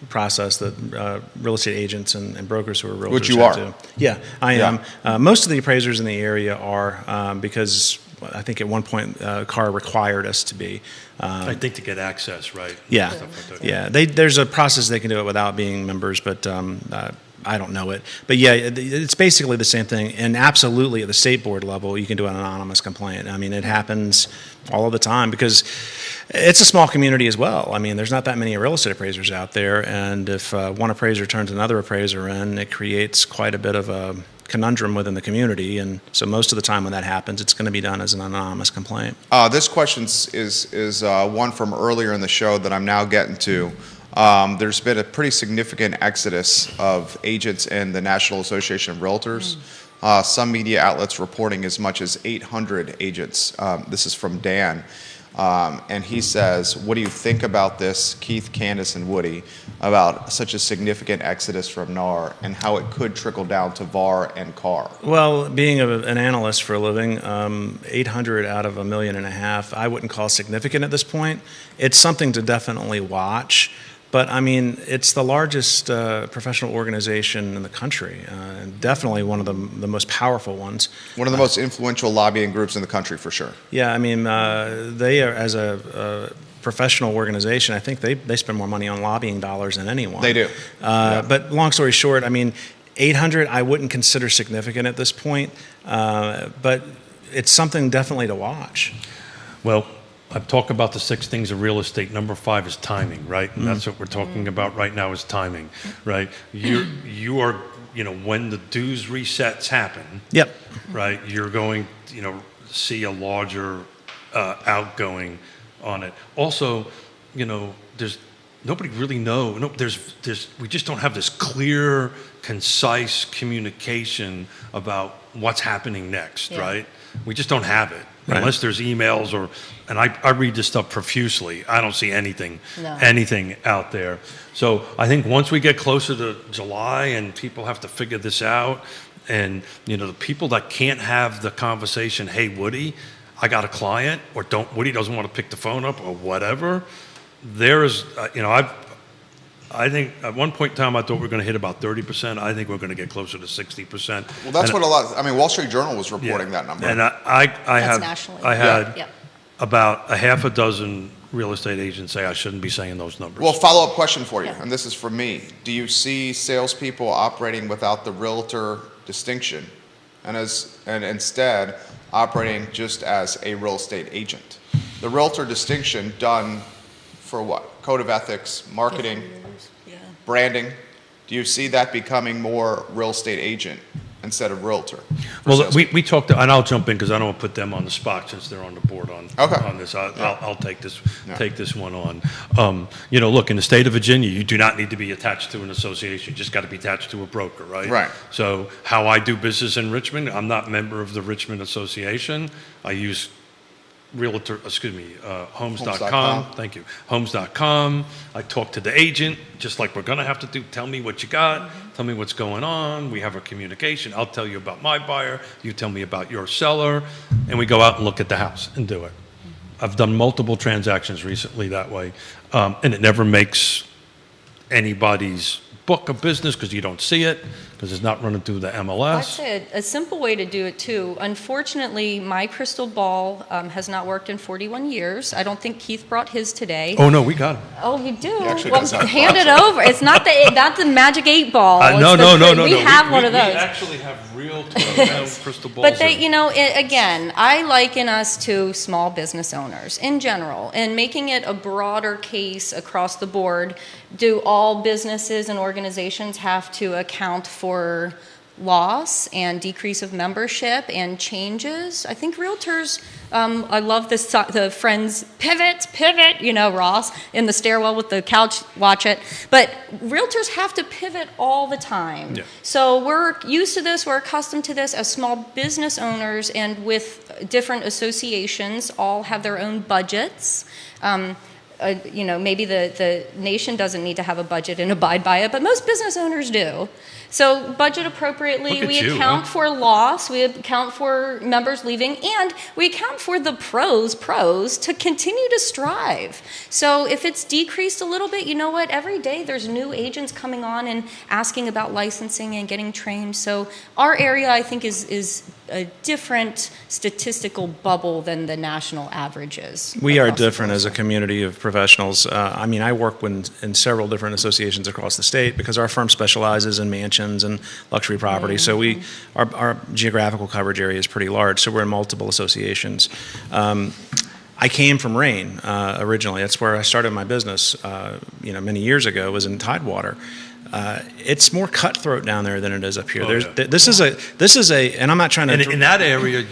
process that real estate agents and brokers who are realtors Which you have are. to. Yeah, I am. Most of the appraisers in the area are because I think at one point CAR required us to be. I think to get access, right? Yeah, Stuff like that. yeah. There's a process they can do it without being members, but I don't know it. But yeah, it's basically the same thing. And absolutely at the state board level, you can do an anonymous complaint. I mean, it happens all of the time because it's a small community as well. I mean, there's not that many real estate appraisers out there. And if one appraiser turns another appraiser in, it creates quite a bit of a conundrum within the community, and so most of the time when that happens, it's going to be done as an anonymous complaint. This question is one from earlier in the show that I'm now getting to. There's been a pretty significant exodus of agents in the National Association of Realtors. Some media outlets reporting as much as 800 agents. This is from Dan. And he says, what do you think about this, Keith, Candace, and Woody, about such a significant exodus from NAR and how it could trickle down to VAR and CAR? Well, being an analyst for a living, 800 out of 1.5 million, I wouldn't call significant at this point. It's something to definitely watch. But I mean, it's the largest professional organization in the country, and definitely one of the most powerful ones. One of the most influential lobbying groups in the country, for sure. Yeah, I mean, they are, as a professional organization, I think they spend more money on lobbying dollars than anyone. They do. But long story short, I mean, 800 I wouldn't consider significant at this point, but it's something definitely to watch. Well, I've talked about the 6 things of real estate. Number 5 is timing, right? And that's what we're talking about right now is timing, right? You are, when the dues resets happen, Yep. right, you're going, see a larger outgoing on it. Also, there's nobody really know. No, we just don't have this clear, concise communication about what's happening next, right? We just don't have it. Right. Unless there's emails and I read this stuff profusely. I don't see anything out there. So I think once we get closer to July and people have to figure this out, and the people that can't have the conversation, hey Woody, I got a client, or Woody doesn't want to pick the phone up or whatever. There is, I think at one point in time I thought we were going to hit about 30%. I think we're going to get closer to 60%. Well, that's Wall Street Journal was reporting that number. And I had about a half a dozen real estate agents say I shouldn't be saying those numbers. Well, follow-up question for you, and this is from me. Do you see salespeople operating without the realtor distinction and instead operating just as a real estate agent? The realtor distinction done for what? Code of ethics, marketing, branding. Do you see that becoming more real estate agent instead of realtor? Well, we talked, and I'll jump in because I don't want to put them on the spot since they're on the board on this. I'll take this one on. Look, in the state of Virginia, you do not need to be attached to an association. You just got to be attached to a broker, right? Right. So how I do business in Richmond, I'm not a member of the Richmond Association. I use Homes.com. Thank you. Homes.com. I talk to the agent, just like we're going to have to do. Tell me what you got. Tell me what's going on. We have a communication. I'll tell you about my buyer. You tell me about your seller. And we go out and look at the house and do it. I've done multiple transactions recently that way. And it never makes anybody's book of business because you don't see it, because it's not running through the MLS. I'd say a simple way to do it too. Unfortunately, my crystal ball has not worked in 41 years. I don't think Keith brought his today. Oh no, we got him. Oh, you do? Well, hand it over. It's not the magic 8 ball. No. We have one of those. We actually have real crystal balls. But again, I liken us to small business owners in general, and making it a broader case across the board. Do all businesses and organizations have to account for loss and decrease of membership and changes? I think realtors, I love the Friends pivot, Ross in the stairwell with the couch, watch it. But realtors have to pivot all the time. Yeah. So we're used to this, we're accustomed to this as small business owners, and with different associations, all have their own budgets. Maybe the nation doesn't need to have a budget and abide by it, but most business owners do. So budget appropriately, we account for loss, we account for members leaving, and we account for the pros to continue to strive. So if it's decreased a little bit, you know what? Every day there's new agents coming on and asking about licensing and getting trained. So our area, I think, is a different statistical bubble than the national averages. We are different as a community of professionals. I work in several different associations across the state because our firm specializes in mansions and luxury property. So our geographical coverage area is pretty large. So we're in multiple associations. I came from Rain originally. That's where I started my business. Many years ago. It was in Tidewater. it's more cutthroat down there than it is up here. Oh, yeah. This is a, and I'm not trying to. And in that area,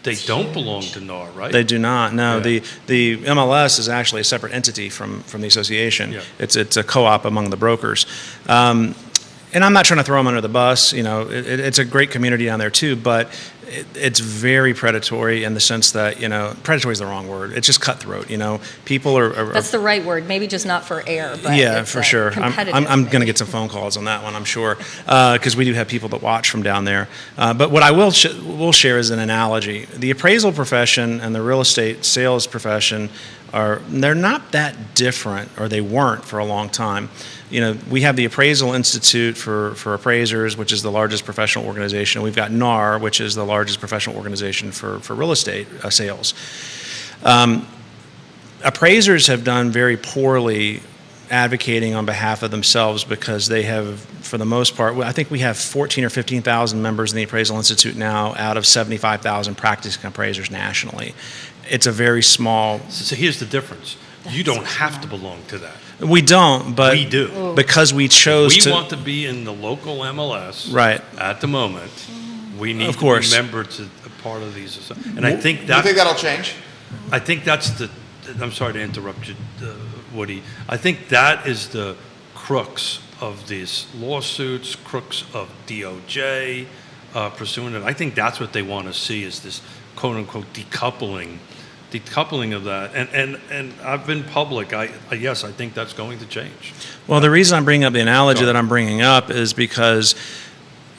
they don't belong to NAR, right? They do not. No, Yeah. the MLS is actually a separate entity from the association. Yeah. It's a co-op among the brokers. And I'm not trying to throw them under the bus. It's a great community down there too, but it's very predatory in the sense that, predatory is the wrong word. It's just cutthroat. People are That's the right word. Maybe just not for air, but yeah, it's, for sure. competitive. I'm going to get some phone calls on that one, I'm sure, because we do have people that watch from down there. But what I will share is an analogy. The appraisal profession and the real estate sales profession they're not that different, or they weren't for a long time. We have the Appraisal Institute for Appraisers, which is the largest professional organization. We've got NAR, which is the largest professional organization for real estate sales. Appraisers have done very poorly advocating on behalf of themselves because they have, for the most part, I think we have 14 or 15,000 members in the Appraisal Institute now out of 75,000 practicing appraisers nationally. It's a very small. So here's the difference. You don't have to belong to that. We don't, but We do. because we chose We to. want to be in the local MLS Right. at the moment. We need Of to course. be member to a part of these. And I think Do you think that that'll change? I think that's the. I'm sorry to interrupt you, Woody. I think that is the crux of these lawsuits, crux of DOJ pursuing it. I think that's what they want to see, is this quote unquote decoupling of that. And I've been public. Yes, I think that's going to change. Well, the reason I'm bringing up the analogy Go that I'm bringing up is because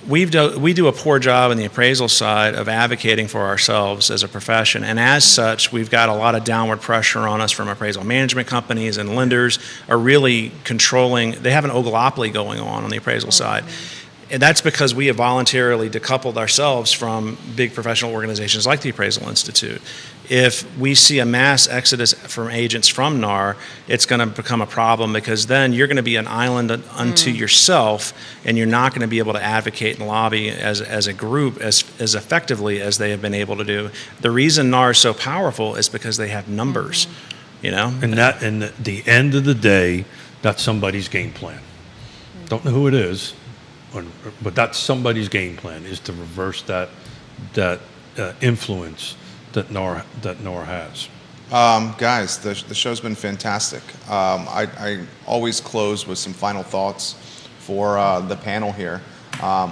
we do a poor job in the appraisal side of advocating for ourselves as a profession, and as such, we've got a lot of downward pressure on us from appraisal management companies, and lenders are really controlling. They have an oligopoly going on the appraisal side. And that's because we have voluntarily decoupled ourselves from big professional organizations like the Appraisal Institute. If we see a mass exodus from agents from NAR, it's going to become a problem, because then you're going to be an island unto yourself, and you're not going to be able to advocate and lobby as a group as effectively as they have been able to do. The reason NAR is so powerful is because they have numbers, And that, and the end of the day, that's somebody's game plan. Don't know who it is, but that's somebody's game plan, is to reverse that influence that NAR has. Guys, the show's been fantastic. I always close with some final thoughts for the panel here.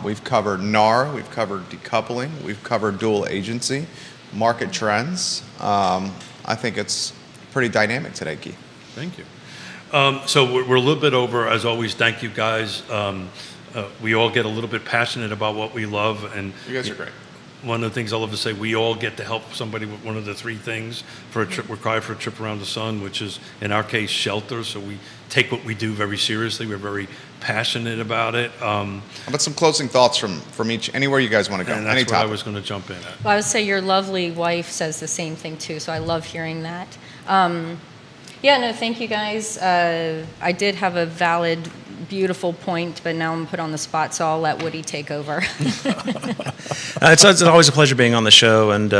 We've covered NAR, we've covered decoupling, we've covered dual agency, market trends. I think it's pretty dynamic today, Keith. Thank you. So we're a little bit over. As always, thank you guys. We all get a little bit passionate about what we love, and You guys are great. one of the things I love to say, we all get to help somebody with one of the three things for a trip. We're required for a trip around the sun, which is, in our case, shelter. So we take what we do very seriously. We're very passionate about it. How about some closing thoughts from each, anywhere you guys want to go? And Any that's what I topic. was going to jump in at. Well, I would say your lovely wife says the same thing too, so I love hearing that. Thank you guys. I did have a valid, beautiful point, but now I'm put on the spot, so I'll let Woody take over. It's always a pleasure being on the show, and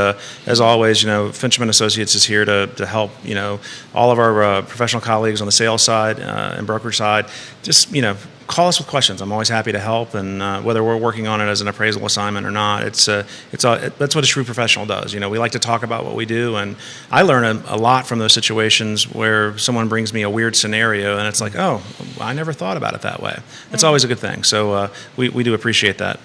as always, Finchman Associates is here to help, all of our professional colleagues on the sales side and brokerage side. Just, call us with questions. I'm always happy to help, and whether we're working on it as an appraisal assignment or not, that's what a true professional does. We like to talk about what we do, and I learn a lot from those situations where someone brings me a weird scenario, and it's like, oh, I never thought about it that way. It's always a good thing. So we do appreciate that.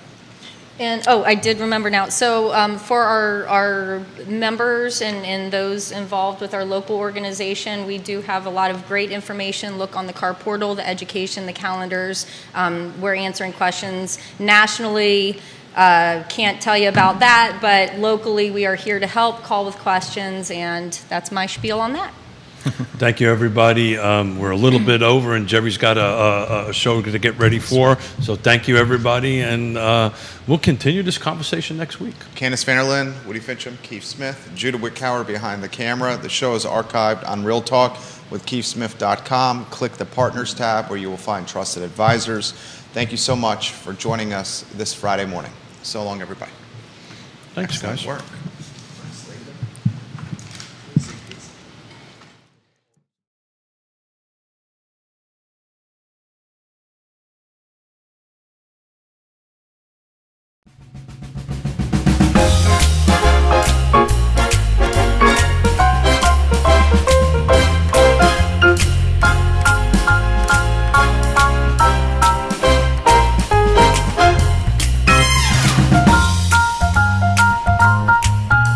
And, I did remember now. So for our members and those involved with our local organization, we do have a lot of great information. Look on the CAR portal, the education, the calendars. We're answering questions nationally. Can't tell you about that, but locally we are here to help, call with questions, and that's my spiel on that. Thank you, everybody. We're a little bit over, and Jerry's got a show to get ready for. So thank you, everybody, and we'll continue this conversation next week. Candace Vanderlyn, Woody Fincham, Keith Smith, Judah Wickhauer behind the camera. The show is archived on Real Talk with KeithSmith.com. Click the Partners tab where you will find trusted advisors. Thank you so much for joining us this Friday morning. So long, everybody. Thanks, Excellent guys. work.